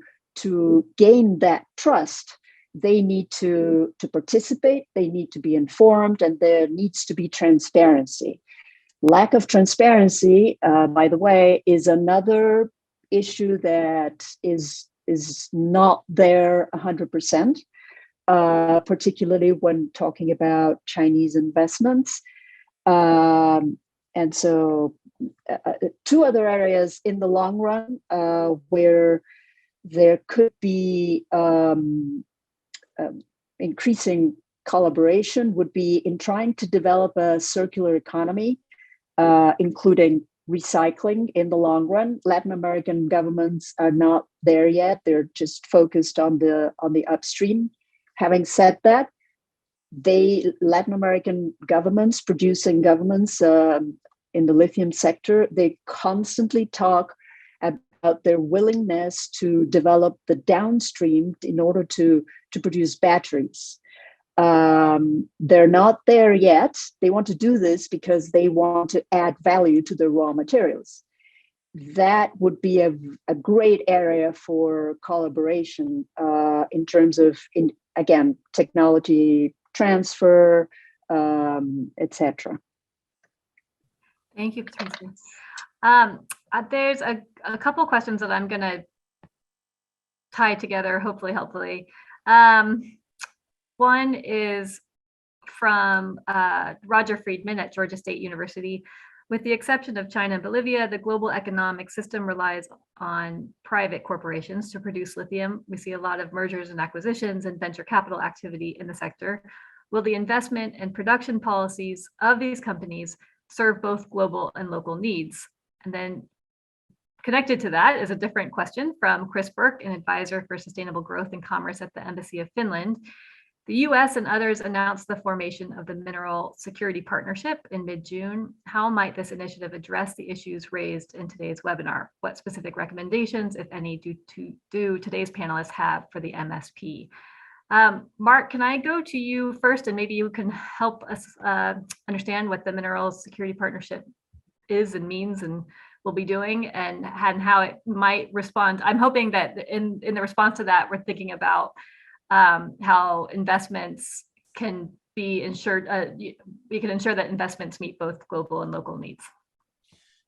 gain that trust, they need to participate, they need to be informed, and there needs to be transparency. Lack of transparency, by the way, is another issue that is not there 100%, particularly when talking about Chinese investments. And so two other areas in the long run where there could be increasing collaboration would be in trying to develop a circular economy, including recycling in the long run. Latin American governments are not there yet. They're just focused on the upstream. Having said that, Latin American governments, producing governments in the lithium sector, they constantly talk about their willingness to develop the downstream in order to produce batteries. They're not there yet. They want to do this because they want to add value to the raw materials. That would be a great area for collaboration in terms of, again, technology transfer, etc. Thank you, Patricia. There's a couple questions that I'm going to tie together, hopefully. One is from Roger Friedman at Georgia State University. With the exception of China and Bolivia, the global economic system relies on private corporations to produce lithium. We see a lot of mergers and acquisitions and venture capital activity in the sector. Will the investment and production policies of these companies serve both global and local needs? And then connected to that is a different question from Chris Burke, an advisor for sustainable growth and commerce at the Embassy of Finland. The US and others announced the formation of the Mineral Security Partnership in mid-June. How might this initiative address the issues raised in today's webinar? What specific recommendations, if any, do today's panelists have for the MSP? Mark, can I go to you first, and maybe you can help us understand what the Mineral Security Partnership is and means and will be doing, and how it might respond. I'm hoping that in the response to that, we're thinking about how investments can be ensured, we can ensure that investments meet both global and local needs.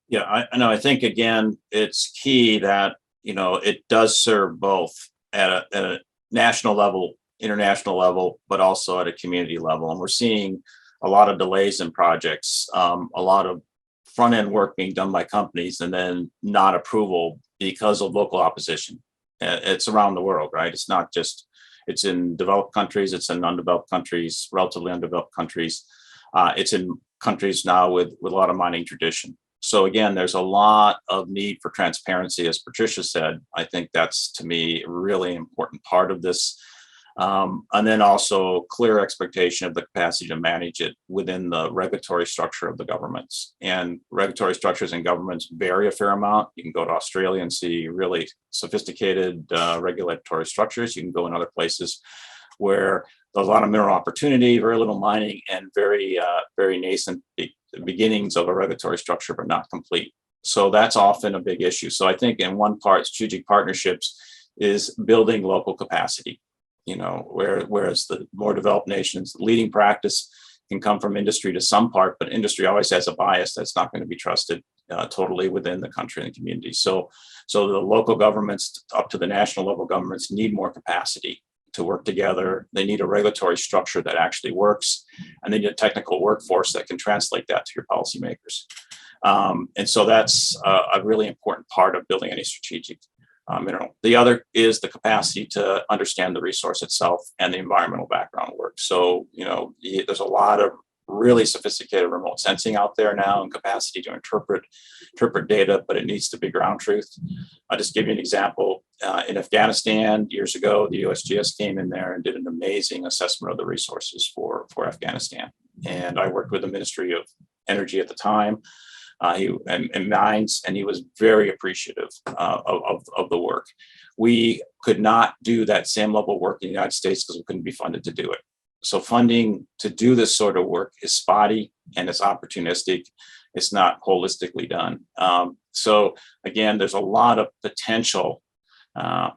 Yeah, I know. I think, again, it's key that, it does serve both at a national level, international level, but also at a community level. And we're seeing a lot of delays in projects, a lot of front end work being done by companies and then not approval because of local opposition. It's around the world, right? It's not just, it's in developed countries, it's in undeveloped countries, relatively undeveloped countries. It's in countries now with a lot of mining tradition. So again, there's a lot of need for transparency, as Patricia said. I think that's, to me, a really important part of this. And then also clear expectation of the capacity to manage it within the regulatory structure of the governments. And regulatory structures in governments vary a fair amount. You can go to Australia and see really sophisticated regulatory structures. You can go in other places where there's a lot of mineral opportunity, very little mining, and very nascent beginnings of a regulatory structure, but not complete. So that's often a big issue. So I think in one part, strategic partnerships is building local capacity. Whereas the more developed nations, leading practice can come from industry to some part, but industry always has a bias that's not going to be trusted totally within the country and the community. So the local governments up to the national level governments need more capacity to work together. They need a regulatory structure that actually works, and they need a technical workforce that can translate that to your policymakers. And so that's a really important part of building any strategic mineral. The other is the capacity to understand the resource itself and the environmental background work. So, there's a lot of really sophisticated remote sensing out there now and capacity to interpret data, but it needs to be ground truth. I'll just give you an example. In Afghanistan, years ago, the USGS came in there and did an amazing assessment of the resources for Afghanistan. And I worked with the Ministry of Energy at the time. and mines, and he was very appreciative of the work. We could not do that same level of work in the United States because we couldn't be funded to do it. So funding to do this sort of work is spotty and it's opportunistic. It's not holistically done. So again, there's a lot of potential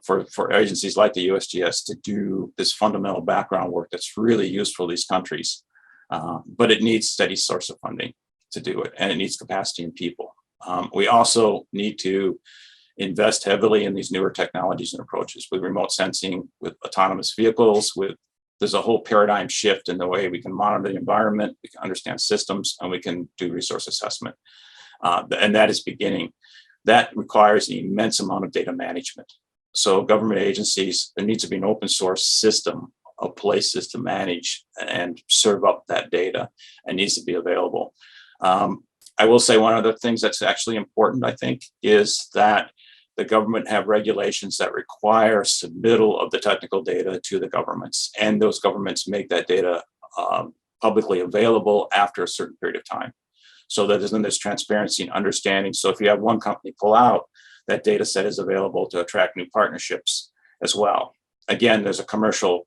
for agencies like the USGS to do this fundamental background work that's really useful to these countries. But it needs steady source of funding to do it, and it needs capacity and people. We also need to invest heavily in these newer technologies and approaches with remote sensing, with autonomous vehicles, there's a whole paradigm shift in the way we can monitor the environment, we can understand systems, and we can do resource assessment. And that is beginning. That requires an immense amount of data management. So government agencies, there needs to be an open source system of places to manage and serve up that data, and needs to be available. I will say one of the things that's actually important, I think, is that the government have regulations that require submittal of the technical data to the governments, and those governments make that data publicly available after a certain period of time, so that there's transparency and understanding. So if you have one company pull out, that data set is available to attract new partnerships as well. Again, there's a commercial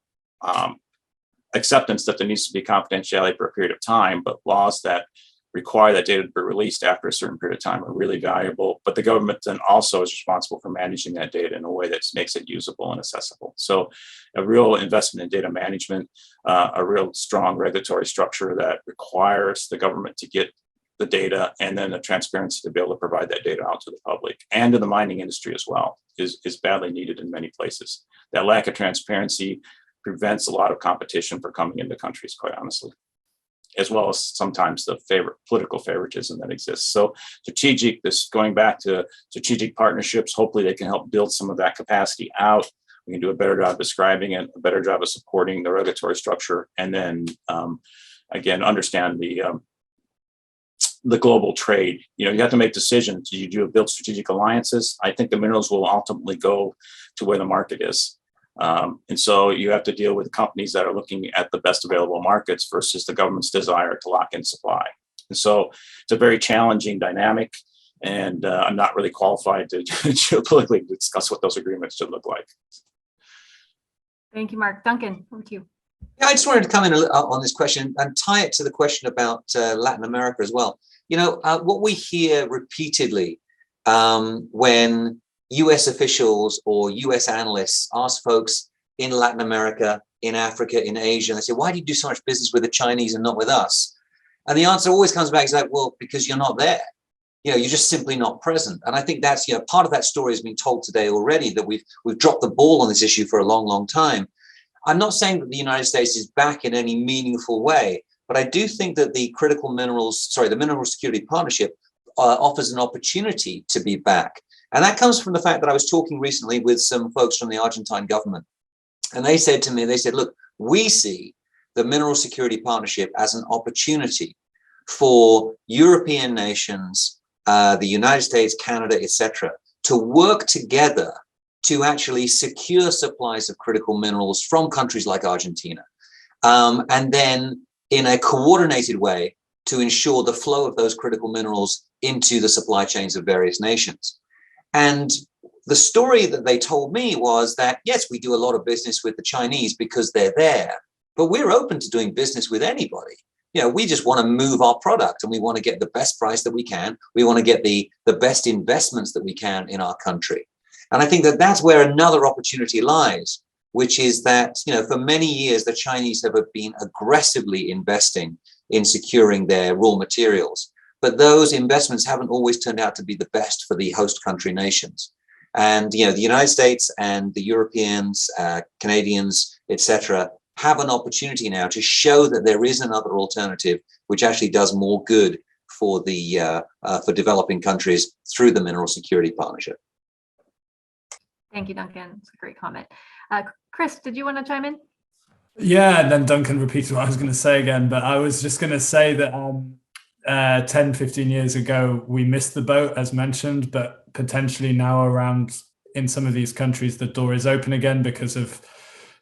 acceptance that there needs to be confidentiality for a period of time, but laws that require that data to be released after a certain period of time are really valuable. But the government then also is responsible for managing that data in a way that makes it usable and accessible. So a real investment in data management, a real strong regulatory structure that requires the government to get the data, and then the transparency to be able to provide that data out to the public and to the mining industry as well is badly needed in many places. That lack of transparency prevents a lot of competition for coming into countries, quite honestly, as well as sometimes the political favoritism that exists. So going back to strategic partnerships, hopefully they can help build some of that capacity out. We can do a better job describing it, a better job of supporting the regulatory structure, and then again, understand the global trade. You have to make decisions. Do you build strategic alliances? I think the minerals will ultimately go to where the market is. And so you have to deal with companies that are looking at the best available markets versus the government's desire to lock in supply. And so it's a very challenging dynamic, and I'm not really qualified to geopolitically discuss what those agreements should look like. Thank you, Mark. Duncan, over to you. Yeah, I just wanted to come in on this question and tie it to the question about Latin America as well. What we hear repeatedly when US officials or US analysts ask folks in Latin America, in Africa, in Asia, and they say, why do you do so much business with the Chinese and not with us? And the answer always comes back, well, because you're not there. You're just simply not present. And I think that's, part of that story has been told today already, that we've dropped the ball on this issue for a long, long time. I'm not saying that the United States is back in any meaningful way, but I do think that the the Mineral Security Partnership offers an opportunity to be back. And that comes from the fact that I was talking recently with some folks from the Argentine government. And they said to me, look, we see the Mineral Security Partnership as an opportunity for European nations, the United States, Canada, etc., to work together to actually secure supplies of critical minerals from countries like Argentina. And then in a coordinated way to ensure the flow of those critical minerals into the supply chains of various nations. And the story that they told me was that, yes, we do a lot of business with the Chinese because they're there, but we're open to doing business with anybody. We just want to move our product, and we want to get the best price that we can. We want to get the best investments that we can in our country. And I think that that's where another opportunity lies, which is that, for many years, the Chinese have been aggressively investing in securing their raw materials. But those investments haven't always turned out to be the best for the host country nations. And, the United States and the Europeans, Canadians, etc., have an opportunity now to show that there is another alternative, which actually does more good for for developing countries through the Mineral Security Partnership. Thank you, Duncan. It's a great comment. Chris, did you want to chime in? Yeah, and then Duncan repeated what I was going to say again, but I was just going to say that 10, 15 years ago, we missed the boat, as mentioned, but potentially now around in some of these countries, the door is open again because of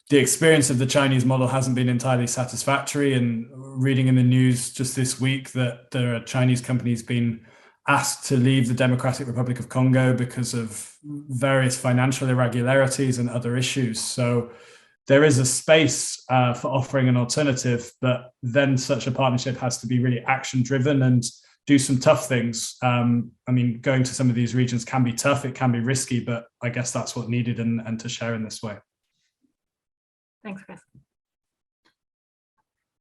the experience of the Chinese model hasn't been entirely satisfactory. And reading in the news just this week that there are Chinese companies being asked to leave the Democratic Republic of Congo because of various financial irregularities and other issues. So there is a space for offering an alternative, but then such a partnership has to be really action driven and do some tough things. I mean, going to some of these regions can be tough, it can be risky, but I guess that's what's needed and to share in this way. Thanks, Chris.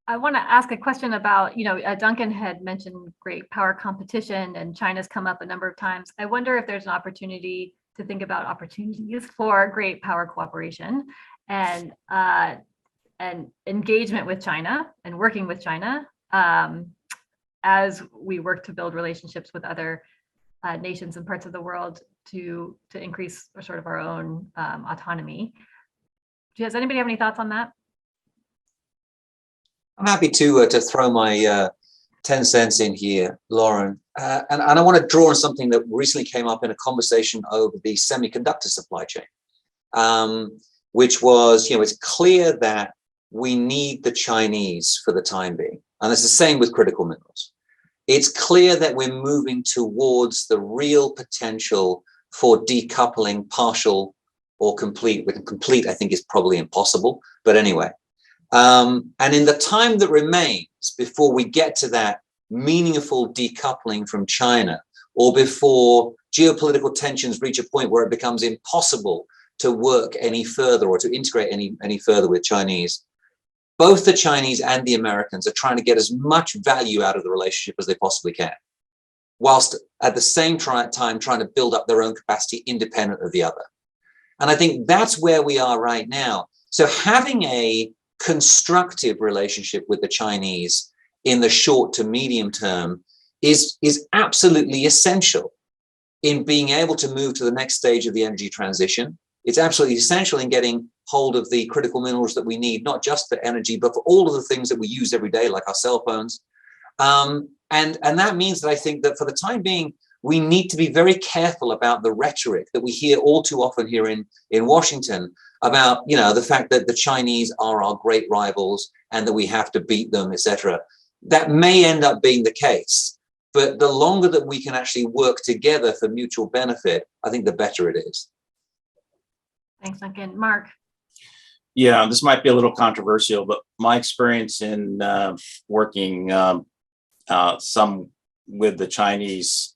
I want to ask a question about, Duncan had mentioned great power competition and China's come up a number of times. I wonder if there's an opportunity to think about opportunities for great power cooperation and engagement with China and working with China as we work to build relationships with other nations and parts of the world to increase sort of our own autonomy. Does anybody have any thoughts on that? I'm happy to throw my 10 cents in here, Lauren. And I want to draw on something that recently came up in a conversation over the semiconductor supply chain, which was, it's clear that we need the Chinese for the time being. And it's the same with critical minerals. It's clear that we're moving towards the real potential for decoupling partial or complete. With complete, I think is probably impossible, but anyway. And in the time that remains before we get to that meaningful decoupling from China, or before geopolitical tensions reach a point where it becomes impossible to work any further or to integrate any further with Chinese, both the Chinese and the Americans are trying to get as much value out of the relationship as they possibly can, whilst at the same time trying to build up their own capacity independent of the other. And I think that's where we are right now. So having a constructive relationship with the Chinese in the short to medium term is absolutely essential in being able to move to the next stage of the energy transition. It's absolutely essential in getting hold of the critical minerals that we need, not just for energy, but for all of the things that we use every day, like our cell phones. And that means that I think that for the time being, we need to be very careful about the rhetoric that we hear all too often here in Washington about, the fact that the Chinese are our great rivals and that we have to beat them, etc. That may end up being the case, but the longer that we can actually work together for mutual benefit, I think the better it is. Thanks, Duncan. Mark. Yeah, this might be a little controversial, but my experience in working some with the Chinese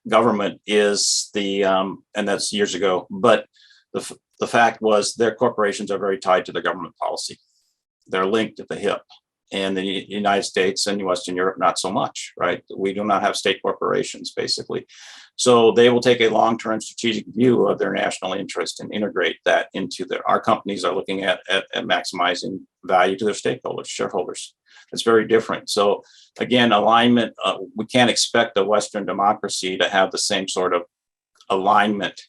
government is and that's years ago, but the fact was their corporations are very tied to the government policy. They're linked at the hip. And the United States and Western Europe, not so much, right? We do not have state corporations, basically. So they will take a long-term strategic view of their national interest and integrate that into our companies are looking at maximizing value to their stakeholders, shareholders. It's very different. So again, alignment, we can't expect a Western democracy to have the same sort of alignment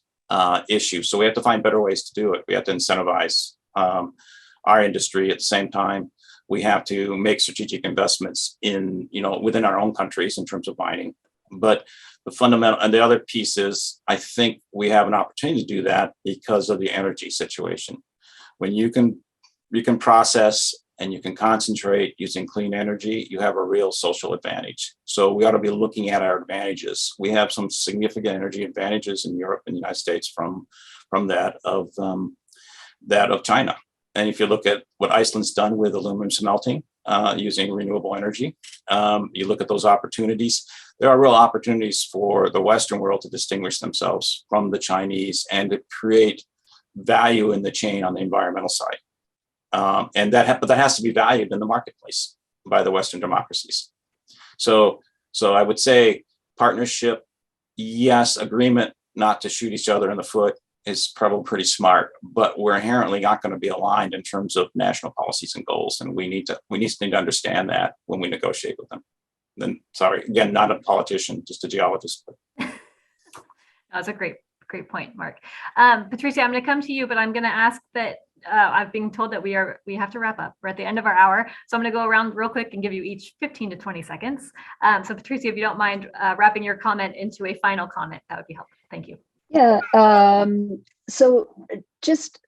issue. So we have to find better ways to do it. We have to incentivize our industry at the same time. We have to make strategic investments in, within our own countries in terms of mining. But the fundamental and the other piece is, I think we have an opportunity to do that because of the energy situation. When you can process and you can concentrate using clean energy, you have a real social advantage. So we ought to be looking at our advantages. We have some significant energy advantages in Europe and the United States from that of China. And if you look at what Iceland's done with aluminum smelting using renewable energy, you look at those opportunities. There are real opportunities for the Western world to distinguish themselves from the Chinese and to create value in the chain on the environmental side. But that has to be valued in the marketplace by the Western democracies. So I would say partnership, yes, agreement not to shoot each other in the foot is probably pretty smart, but we're inherently not going to be aligned in terms of national policies and goals, and we need to understand that when we negotiate with them. Then, sorry, again, not a politician, just a geologist. That's a great point, Mark. Patricia, I'm going to come to you, but I'm going to ask that I've been told that we have to wrap up. We're at the end of our hour, so I'm going to go around real quick and give you each 15 to 20 seconds. So, Patricia, if you don't mind wrapping your comment into a final comment, that would be helpful. Thank you. Yeah. So just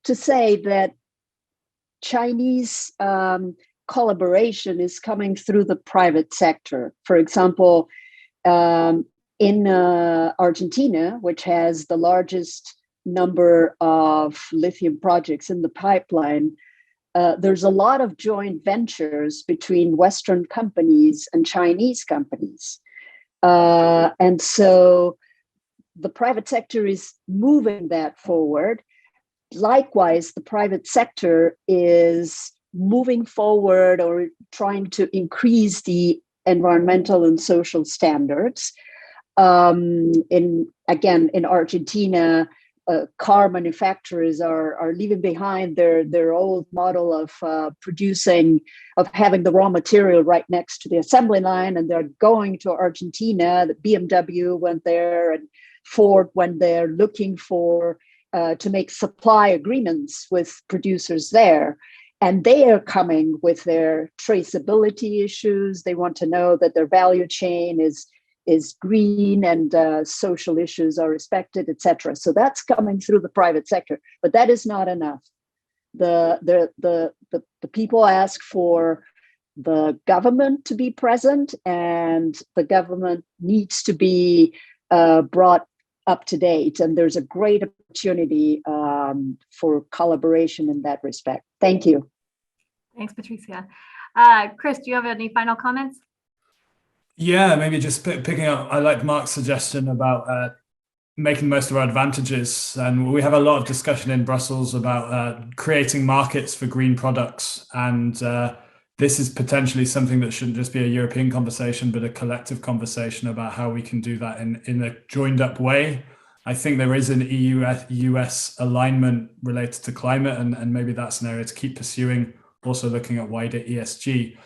to say that Chinese collaboration is coming through the private sector. For example, in Argentina, which has the largest number of lithium projects in the pipeline, there's a lot of joint ventures between Western companies and Chinese companies. And so the private sector is moving that forward. Likewise, the private sector is moving forward or trying to increase the environmental and social standards. In Argentina, car manufacturers are leaving behind their old model of having the raw material right next to the assembly line, and they're going to Argentina. The BMW went there, and Ford went there, looking for to make supply agreements with producers there. And they are coming with their traceability issues. They want to know that their value chain is green and social issues are respected, etc. So that's coming through the private sector, but that is not enough. The people ask for the government to be present, and the government needs to be brought up to date. And there's a great opportunity for collaboration in that respect. Thank you. Thanks, Patricia. Chris, do you have any final comments? Yeah, maybe just picking up, I like Mark's suggestion about making most of our advantages. And we have a lot of discussion in Brussels about creating markets for green products. And this is potentially something that shouldn't just be a European conversation, but a collective conversation about how we can do that in a joined up way. I think there is an EU-US alignment related to climate, and maybe that's an area to keep pursuing, also looking at wider ESG.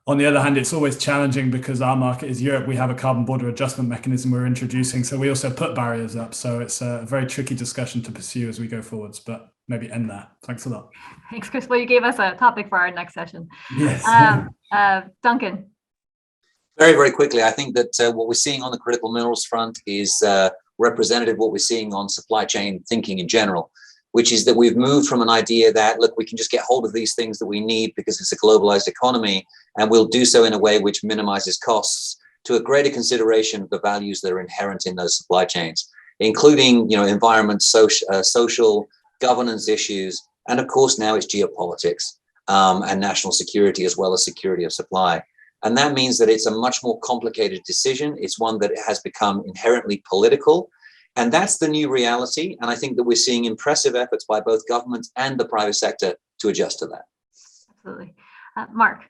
On the other hand, it's always challenging because our market is Europe. We have a carbon border adjustment mechanism we're introducing. So we also put barriers up. So it's a very tricky discussion to pursue as we go forwards, but maybe end there. Thanks a lot. Thanks, Chris. Well, you gave us a topic for our next session. Yes. Duncan. Very, very quickly, I think that what we're seeing on the critical minerals front is representative of what we're seeing on supply chain thinking in general, which is that we've moved from an idea that, look, we can just get hold of these things that we need because it's a globalized economy, and we'll do so in a way which minimizes costs, to a greater consideration of the values that are inherent in those supply chains, including, environment, social governance issues, and of course now it's geopolitics and national security, as well as security of supply. And that means that it's a much more complicated decision. It's one that has become inherently political. And that's the new reality. And I think that we're seeing impressive efforts by both governments and the private sector to adjust to that. Absolutely. Mark.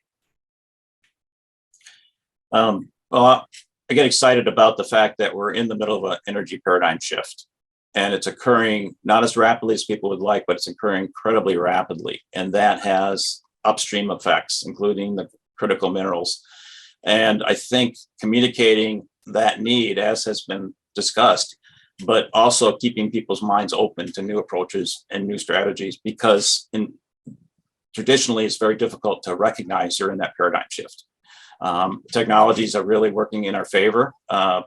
Well, I get excited about the fact that we're in the middle of an energy paradigm shift. And it's occurring not as rapidly as people would like, but it's occurring incredibly rapidly. And that has upstream effects, including the critical minerals. And I think communicating that need, as has been discussed, but also keeping people's minds open to new approaches and new strategies, because traditionally it's very difficult to recognize you're in that paradigm shift. Technologies are really working in our favor.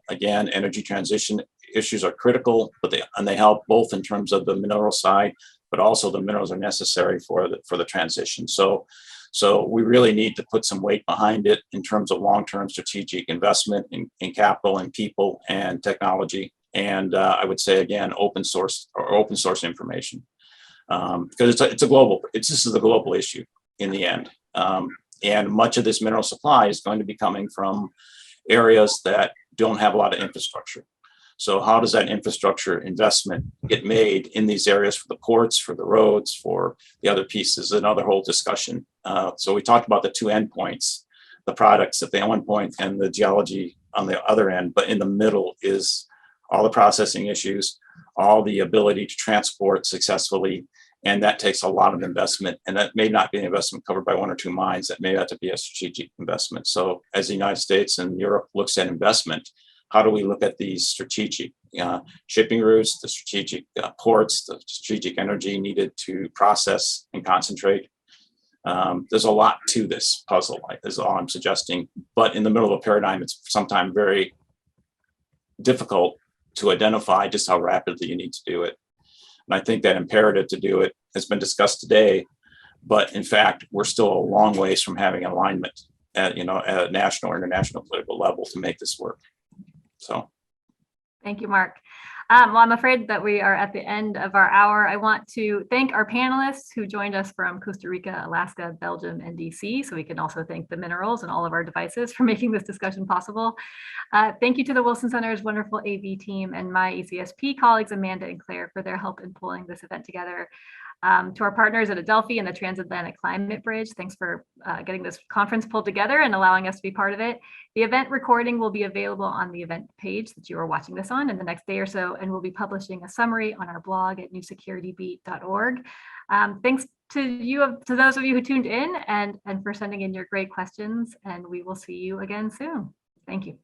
Again, energy transition issues are critical, but they help both in terms of the mineral side, but also the minerals are necessary for the transition. So we really need to put some weight behind it in terms of long-term strategic investment in capital and people and technology. And I would say, again, open source information, because this is a global issue in the end. And much of this mineral supply is going to be coming from areas that don't have a lot of infrastructure. So how does that infrastructure investment get made in these areas for the ports, for the roads, for the other pieces? Another whole discussion. So we talked about the two endpoints, the products at the one point and the geology on the other end, but in the middle is all the processing issues, all the ability to transport successfully. And that takes a lot of investment. And that may not be an investment covered by one or two mines. That may have to be a strategic investment. So as the United States and Europe looks at investment, how do we look at these strategic shipping routes, the strategic ports, the strategic energy needed to process and concentrate? There's a lot to this puzzle, is all I'm suggesting. But in the middle of a paradigm, it's sometimes very difficult to identify just how rapidly you need to do it. And I think that imperative to do it has been discussed today, but in fact, we're still a long ways from having alignment at a national or international political level to make this work. So Thank you, Mark. Well, I'm afraid that we are at the end of our hour. I want to thank our panelists who joined us from Costa Rica, Alaska, Belgium, and DC. So we can also thank the minerals and all of our devices for making this discussion possible. Thank you to the Wilson Center's wonderful AV team and my ECSP colleagues, Amanda and Claire, for their help in pulling this event together. To our partners at Adelphi and the Transatlantic Climate Bridge, thanks for getting this conference pulled together and allowing us to be part of it. The event recording will be available on the event page that you are watching this on in the next day or so, and we'll be publishing a summary on our blog at newsecuritybeat.org. Thanks to those of you who tuned in and for sending in your great questions, and we will see you again soon. Thank you.